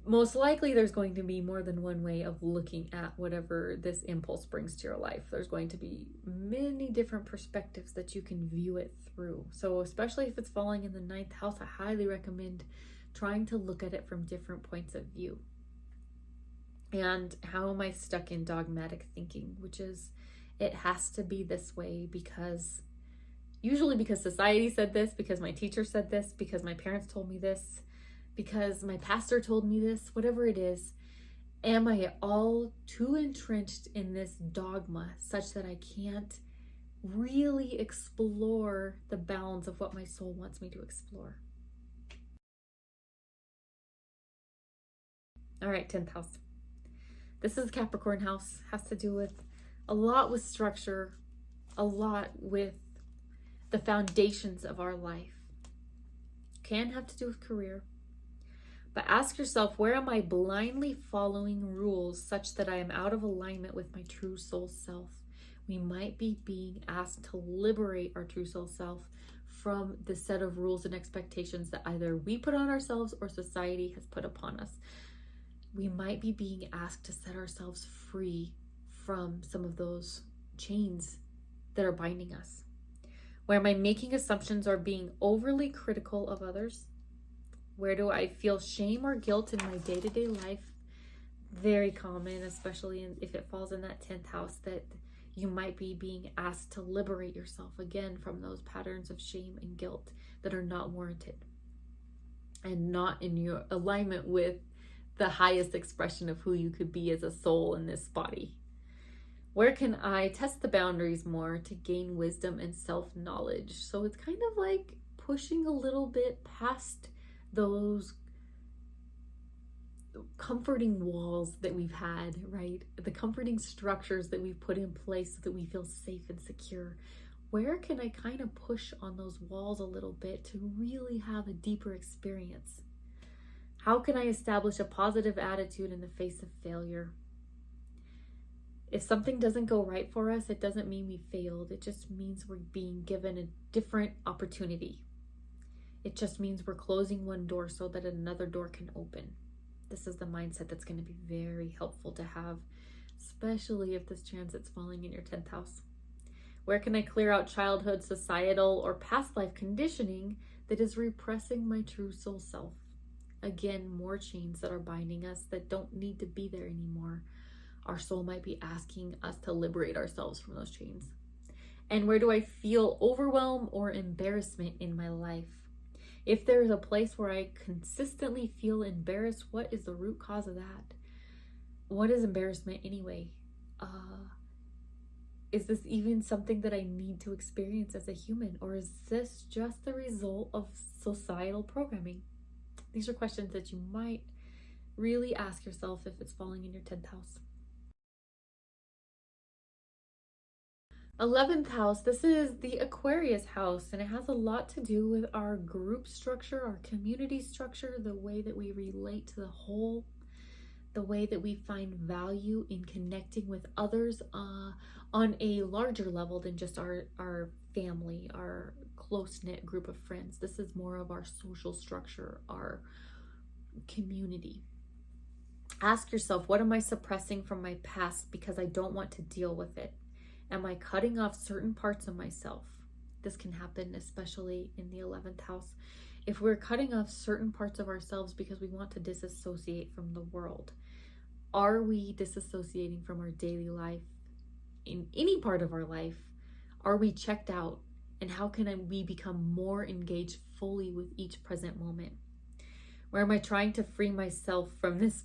Speaker 1: most likely there's going to be more than one way of looking at whatever this impulse brings to your life. There's going to be many different perspectives that you can view it through. So especially if it's falling in the ninth house, I highly recommend trying to look at it from different points of view. And how am I stuck in dogmatic thinking, which is, it has to be this way usually because society said this, because my teacher said this, because my parents told me this, because my pastor told me this, whatever it is. Am I all too entrenched in this dogma such that I can't really explore the bounds of what my soul wants me to explore? All right, 10th house. This is Capricorn house. Has to do with a lot with structure, a lot with the foundations of our life. Can have to do with career. But ask yourself, where am I blindly following rules such that I am out of alignment with my true soul self? We might be being asked to liberate our true soul self from the set of rules and expectations that either we put on ourselves or society has put upon us. We might be being asked to set ourselves free from some of those chains that are binding us. Where am I making assumptions or being overly critical of others? Where do I feel shame or guilt in my day-to-day life? Very common, especially if it falls in that 10th house, that you might be being asked to liberate yourself again from those patterns of shame and guilt that are not warranted and not in your alignment with the highest expression of who you could be as a soul in this body. Where can I test the boundaries more to gain wisdom and self-knowledge? So it's kind of like pushing a little bit past those comforting walls that we've had, right? The comforting structures that we've put in place so that we feel safe and secure. Where can I kind of push on those walls a little bit to really have a deeper experience? How can I establish a positive attitude in the face of failure? If something doesn't go right for us, it doesn't mean we failed. It just means we're being given a different opportunity. It just means we're closing one door so that another door can open. This is the mindset that's going to be very helpful to have, especially if this transit's falling in your 10th house. Where can I clear out childhood, societal, or past life conditioning that is repressing my true soul self? Again, more chains that are binding us that don't need to be there anymore. Our soul might be asking us to liberate ourselves from those chains. And where do I feel overwhelm or embarrassment in my life? If there's a place where I consistently feel embarrassed, what is the root cause of that? What is embarrassment anyway? Is this even something that I need to experience as a human? Or is this just the result of societal programming? These are questions that you might really ask yourself if it's falling in your 10th house. 11th house, this is the Aquarius house, and it has a lot to do with our group structure, our community structure, the way that we relate to the whole, the way that we find value in connecting with others on a larger level than just our family, our close-knit group of friends. This is more of our social structure, our community. Ask yourself, what am I suppressing from my past because I don't want to deal with it? Am I cutting off certain parts of myself? This can happen especially in the 11th house. If we're cutting off certain parts of ourselves because we want to disassociate from the world, are we disassociating from our daily life? In any part of our life, are we checked out? And how can we become more engaged fully with each present moment? Where am I trying to free myself from this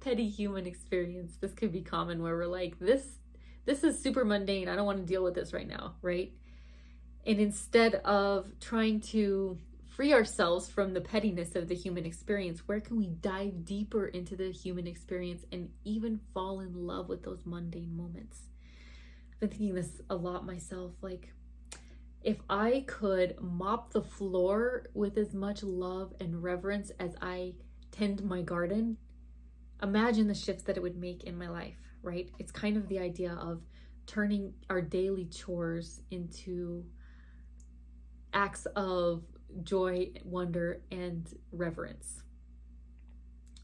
Speaker 1: petty human experience? This could be common where we're like, this is super mundane. I don't want to deal with this right now, right? And instead of trying to free ourselves from the pettiness of the human experience, where can we dive deeper into the human experience and even fall in love with those mundane moments? been thinking this a lot myself. Like, if I could mop the floor with as much love and reverence as I tend my garden, imagine the shifts that it would make in my life, right? It's kind of the idea of turning our daily chores into acts of joy, wonder, and reverence.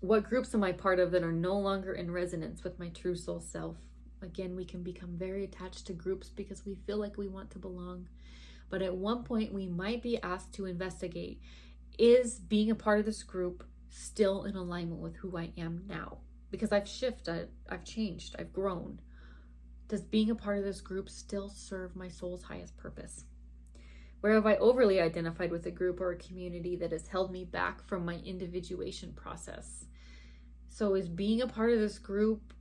Speaker 1: What groups am I part of that are no longer in resonance with my true soul self? Again, we can become very attached to groups because we feel like we want to belong. But at one point, we might be asked to investigate, is being a part of this group still in alignment with who I am now? Because I've shifted, I've changed, I've grown. Does being a part of this group still serve my soul's highest purpose? Where have I overly identified with a group or a community that has held me back from my individuation process? So is being a part of this group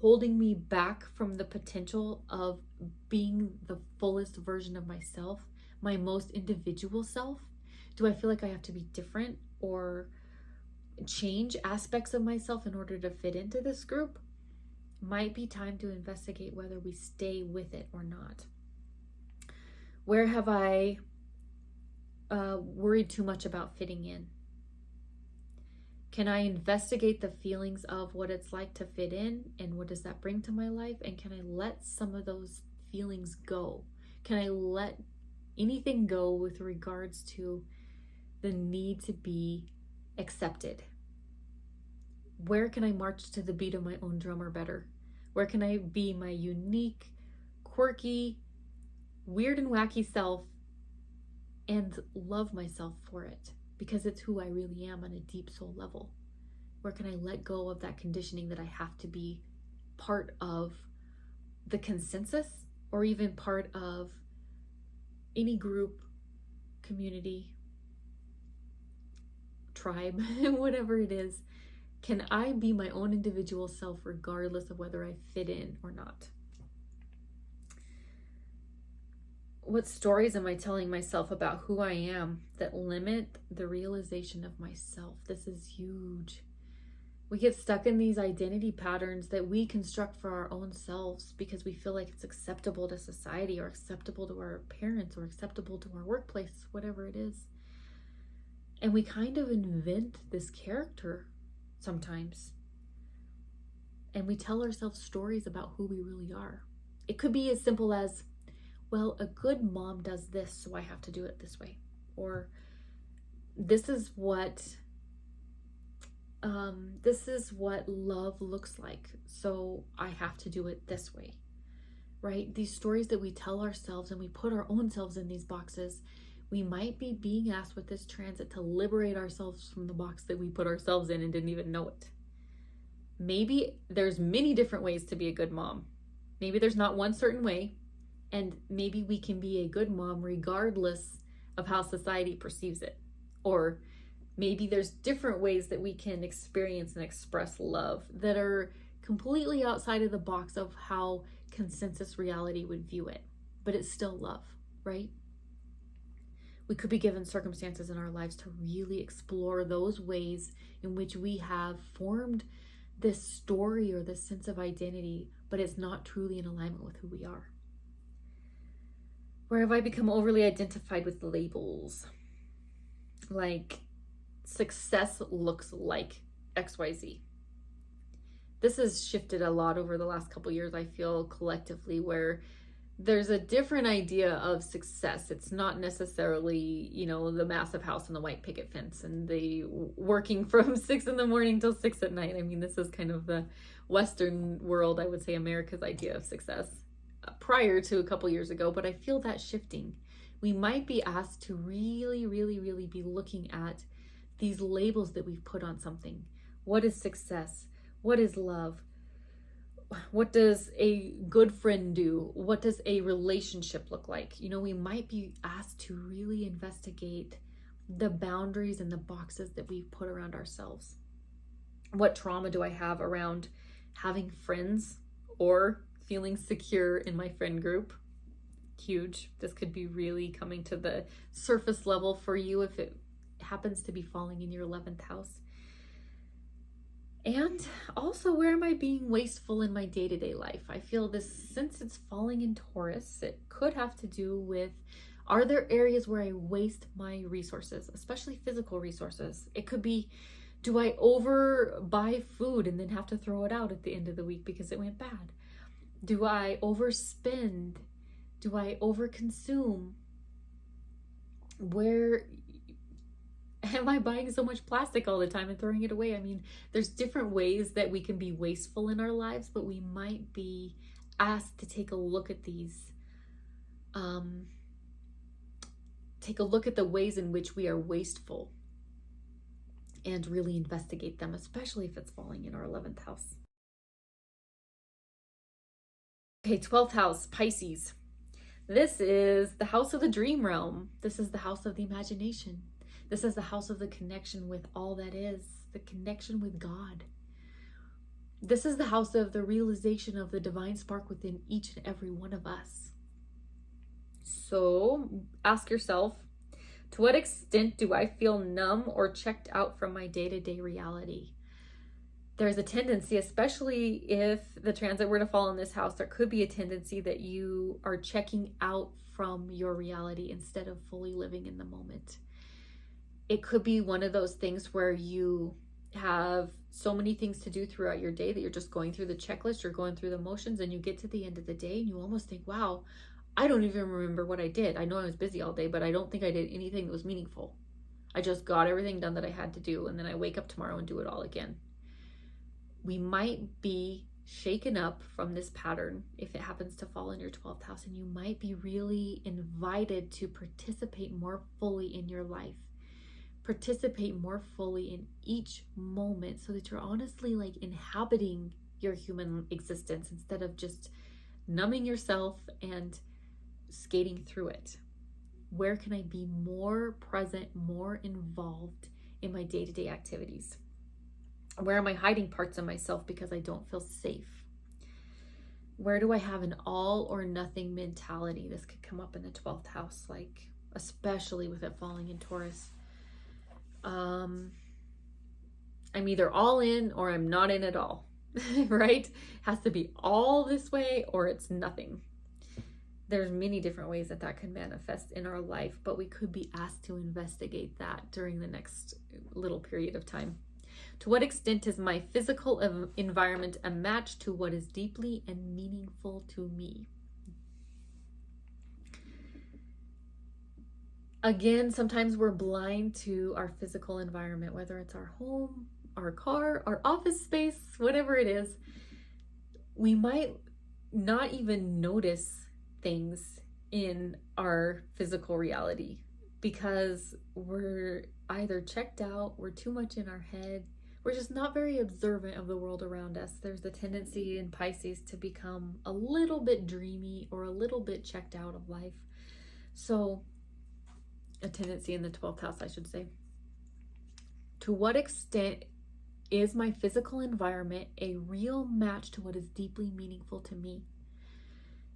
Speaker 1: holding me back from the potential of being the fullest version of myself, my most individual self? Do I feel like I have to be different or change aspects of myself in order to fit into this group? Might be time to investigate whether we stay with it or not. Where have I worried too much about fitting in? Can I investigate the feelings of what it's like to fit in and what does that bring to my life? And can I let some of those feelings go? Can I let anything go with regards to the need to be accepted? Where can I march to the beat of my own drummer better? Where can I be my unique, quirky, weird and wacky self and love myself for it? Because it's who I really am on a deep soul level. Where can I let go of that conditioning that I have to be part of the consensus or even part of any group, community, tribe, whatever it is? Can I be my own individual self regardless of whether I fit in or not? What stories am I telling myself about who I am that limit the realization of myself? This is huge. We get stuck in these identity patterns that we construct for our own selves because we feel like it's acceptable to society or acceptable to our parents or acceptable to our workplace, whatever it is. And we kind of invent this character sometimes. And we tell ourselves stories about who we really are. It could be as simple as, well, a good mom does this, so I have to do it this way. Or this is what love looks like, so I have to do it this way, right? These stories that we tell ourselves and we put our own selves in these boxes. We might be being asked with this transit to liberate ourselves from the box that we put ourselves in and didn't even know it. Maybe there's many different ways to be a good mom. Maybe there's not one certain way. And maybe we can be a good mom regardless of how society perceives it. Or maybe there's different ways that we can experience and express love that are completely outside of the box of how consensus reality would view it. But it's still love, right? We could be given circumstances in our lives to really explore those ways in which we have formed this story or this sense of identity, but it's not truly in alignment with who we are. Where have I become overly identified with labels? Like, success looks like XYZ. This has shifted a lot over the last couple years, I feel, collectively, where there's a different idea of success. It's not necessarily, the massive house and the white picket fence and the working from 6 a.m. till 6 at night. I mean, this is kind of the Western world, I would say, America's idea of success prior to a couple years ago, but I feel that shifting. We might be asked to really, really, really be looking at these labels that we've put on something. What is success? What is love? What does a good friend do? What does a relationship look like? We might be asked to really investigate the boundaries and the boxes that we've put around ourselves. What trauma do I have around having friends or feeling secure in my friend group? Huge. This could be really coming to the surface level for you if it happens to be falling in your 11th house. And also, where am I being wasteful in my day-to-day life? I feel this, since it's falling in Taurus, it could have to do with, are there areas where I waste my resources, especially physical resources? It could be, do I over buy food and then have to throw it out at the end of the week because it went bad? Do I overspend? Do I overconsume? Where am I buying so much plastic all the time and throwing it away? I mean, there's different ways that we can be wasteful in our lives, but we might be asked to take a look at these. Take a look at the ways in which we are wasteful and really investigate them, especially if it's falling in our 11th house. Okay, 12th house, Pisces. This is the house of the dream realm. This is the house of the imagination. This is the house of the connection with all that is, the connection with God. This is the house of the realization of the divine spark within each and every one of us. So ask yourself, to what extent do I feel numb or checked out from my day-to-day reality? There's a tendency, especially if the transit were to fall in this house, there could be a tendency that you are checking out from your reality instead of fully living in the moment. It could be one of those things where you have so many things to do throughout your day that you're just going through the checklist, you're going through the motions, and you get to the end of the day and you almost think, wow, I don't even remember what I did. I know I was busy all day, but I don't think I did anything that was meaningful. I just got everything done that I had to do, and then I wake up tomorrow and do it all again. We might be shaken up from this pattern if it happens to fall in your 12th house, and you might be really invited to participate more fully in your life. Participate more fully in each moment so that you're honestly like inhabiting your human existence instead of just numbing yourself and skating through it. Where can I be more present, more involved in my day-to-day activities? Where am I hiding parts of myself because I don't feel safe? Where do I have an all or nothing mentality? This could come up in the 12th house, like especially with it falling in Taurus. I'm either all in or I'm not in at all, right? Has to be all this way or it's nothing. There's many different ways that that can manifest in our life, but we could be asked to investigate that during the next little period of time. To what extent is my physical environment a match to what is deeply and meaningful to me? Again, sometimes we're blind to our physical environment, whether it's our home, our car, our office space, whatever it is. We might not even notice things in our physical reality because we're either checked out, we're too much in our head, we're just not very observant of the world around us. There's a tendency in Pisces to become a little bit dreamy or a little bit checked out of life. So a tendency in the 12th house, I should say. To what extent is my physical environment a real match to what is deeply meaningful to me?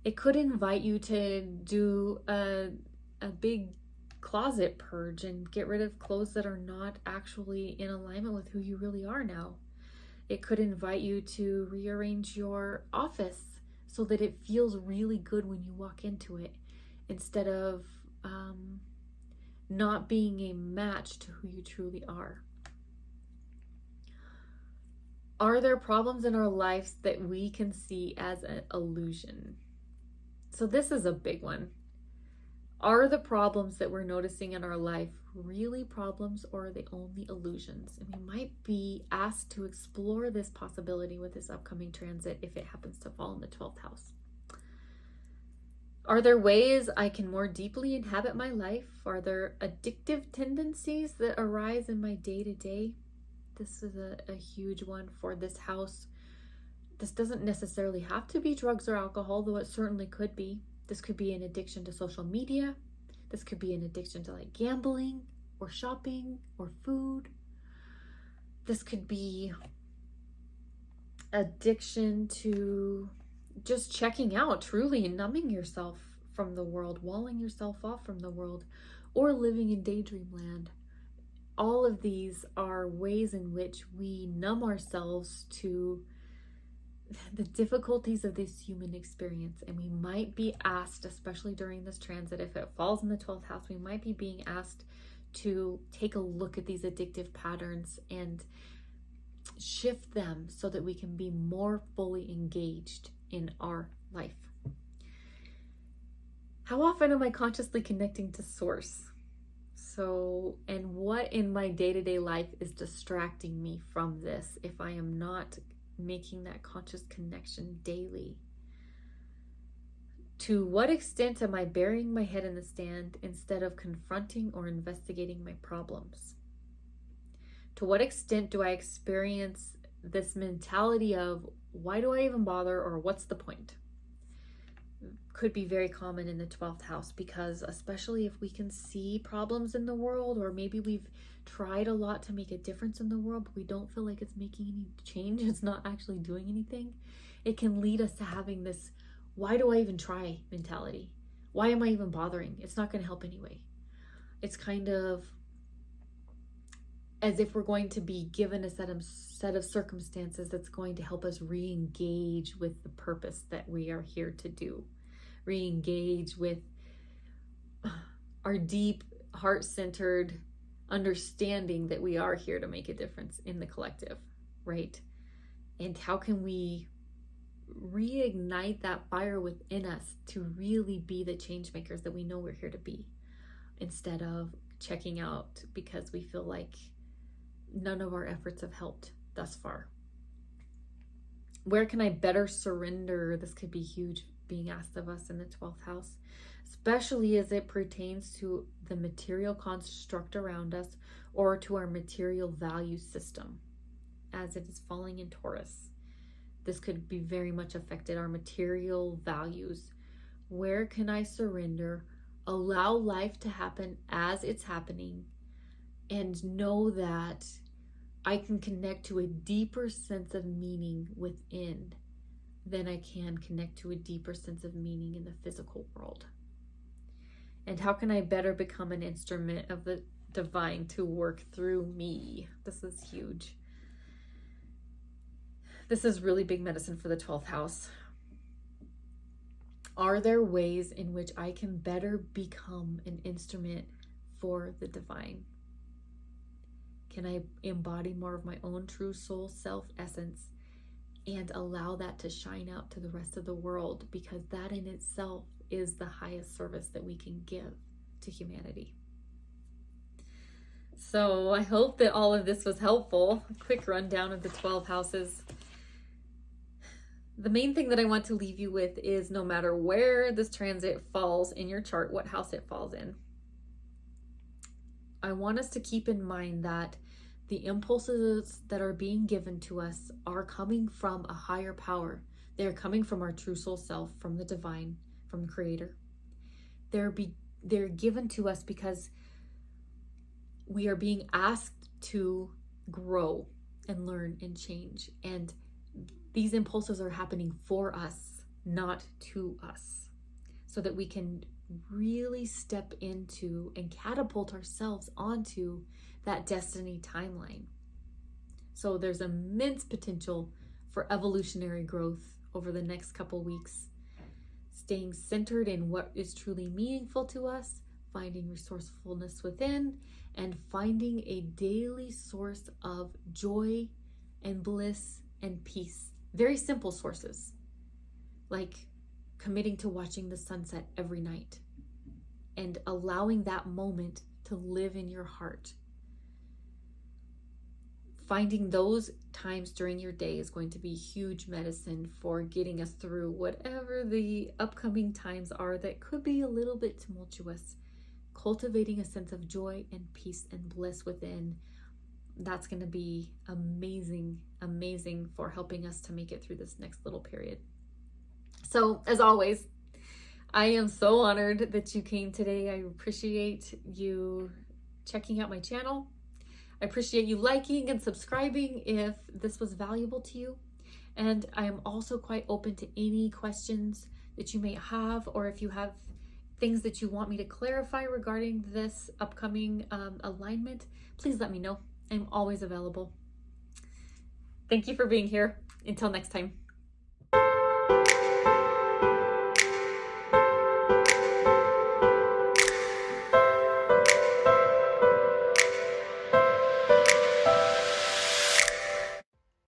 Speaker 1: It could invite you to do a big closet purge and get rid of clothes that are not actually in alignment with who you really are now. It could invite you to rearrange your office so that it feels really good when you walk into it, instead of not being a match to who you truly are. Are there problems in our lives that we can see as an illusion? So this is a big one. Are the problems that we're noticing in our life really problems, or are they only illusions? And we might be asked to explore this possibility with this upcoming transit if it happens to fall in the 12th house. Are there ways I can more deeply inhabit my life? Are there addictive tendencies that arise in my day-to-day? This is a huge one for this house. This doesn't necessarily have to be drugs or alcohol, though it certainly could be. This could be an addiction to social media. This could be an addiction to like gambling or shopping or food. This could be addiction to just checking out truly and numbing yourself from the world, walling yourself off from the world, or living in daydream land. all of these are ways in which we numb ourselves to the difficulties of this human experience. And we might be asked, especially during this transit, if it falls in the 12th house, we might be being asked to take a look at these addictive patterns and shift them so that we can be more fully engaged in our life. How often am I consciously connecting to source? So, and what in my day-to-day life is distracting me from this if I am not making that conscious connection daily? To what extent am I burying my head in the sand instead of confronting or investigating my problems? To what extent do I experience this mentality of, why do I even bother, or what's the point? Could be very common in the 12th house, because especially if we can see problems in the world, or maybe we've tried a lot to make a difference in the world, but we don't feel like it's making any change, it's not actually doing anything, it can lead us to having this, why do I even try mentality? Why am I even bothering? It's not going to help anyway. It's kind of as if we're going to be given a set of circumstances that's going to help us re-engage with the purpose that we are here to do. Re-engage with our deep, heart-centered understanding that we are here to make a difference in the collective, right? And how can we reignite that fire within us to really be the change makers that we know we're here to be, instead of checking out because we feel like none of our efforts have helped thus far. Where can I better surrender? This could be huge, being asked of us in the 12th house, especially as it pertains to the material construct around us or to our material value system, as it is falling in Taurus. This could be very much affected our material values. Where can I surrender, allow life to happen as it's happening, and know that I can connect to a deeper sense of meaning within than I can connect to a deeper sense of meaning in the physical world? And how can I better become an instrument of the divine to work through me? This is huge. This is really big medicine for the 12th house. Are there ways in which I can better become an instrument for the divine? Can I embody more of my own true soul self essence and allow that to shine out to the rest of the world? Because that in itself is the highest service that we can give to humanity. So I hope that all of this was helpful. A quick rundown of the 12 houses. The main thing that I want to leave you with is, no matter where this transit falls in your chart, what house it falls in, I want us to keep in mind that the impulses that are being given to us are coming from a higher power. They're coming from our true soul self, from the divine, from the creator. They're given to us because we are being asked to grow and learn and change. And these impulses are happening for us, not to us, so that we can really step into and catapult ourselves onto that destiny timeline. So there's immense potential for evolutionary growth over the next couple weeks, staying centered in what is truly meaningful to us, finding resourcefulness within, and finding a daily source of joy and bliss and peace. Very simple sources, like committing to watching the sunset every night and allowing that moment to live in your heart. Finding those times during your day is going to be huge medicine for getting us through whatever the upcoming times are that could be a little bit tumultuous. Cultivating a sense of joy and peace and bliss within, that's going to be amazing for helping us to make it through this next little period. So as always, I am so honored that you came today. I appreciate you checking out my channel. I appreciate you liking and subscribing if this was valuable to you. And I am also quite open to any questions that you may have, or if you have things that you want me to clarify regarding this upcoming alignment, please let me know. I'm always available. Thank you for being here. Until next time.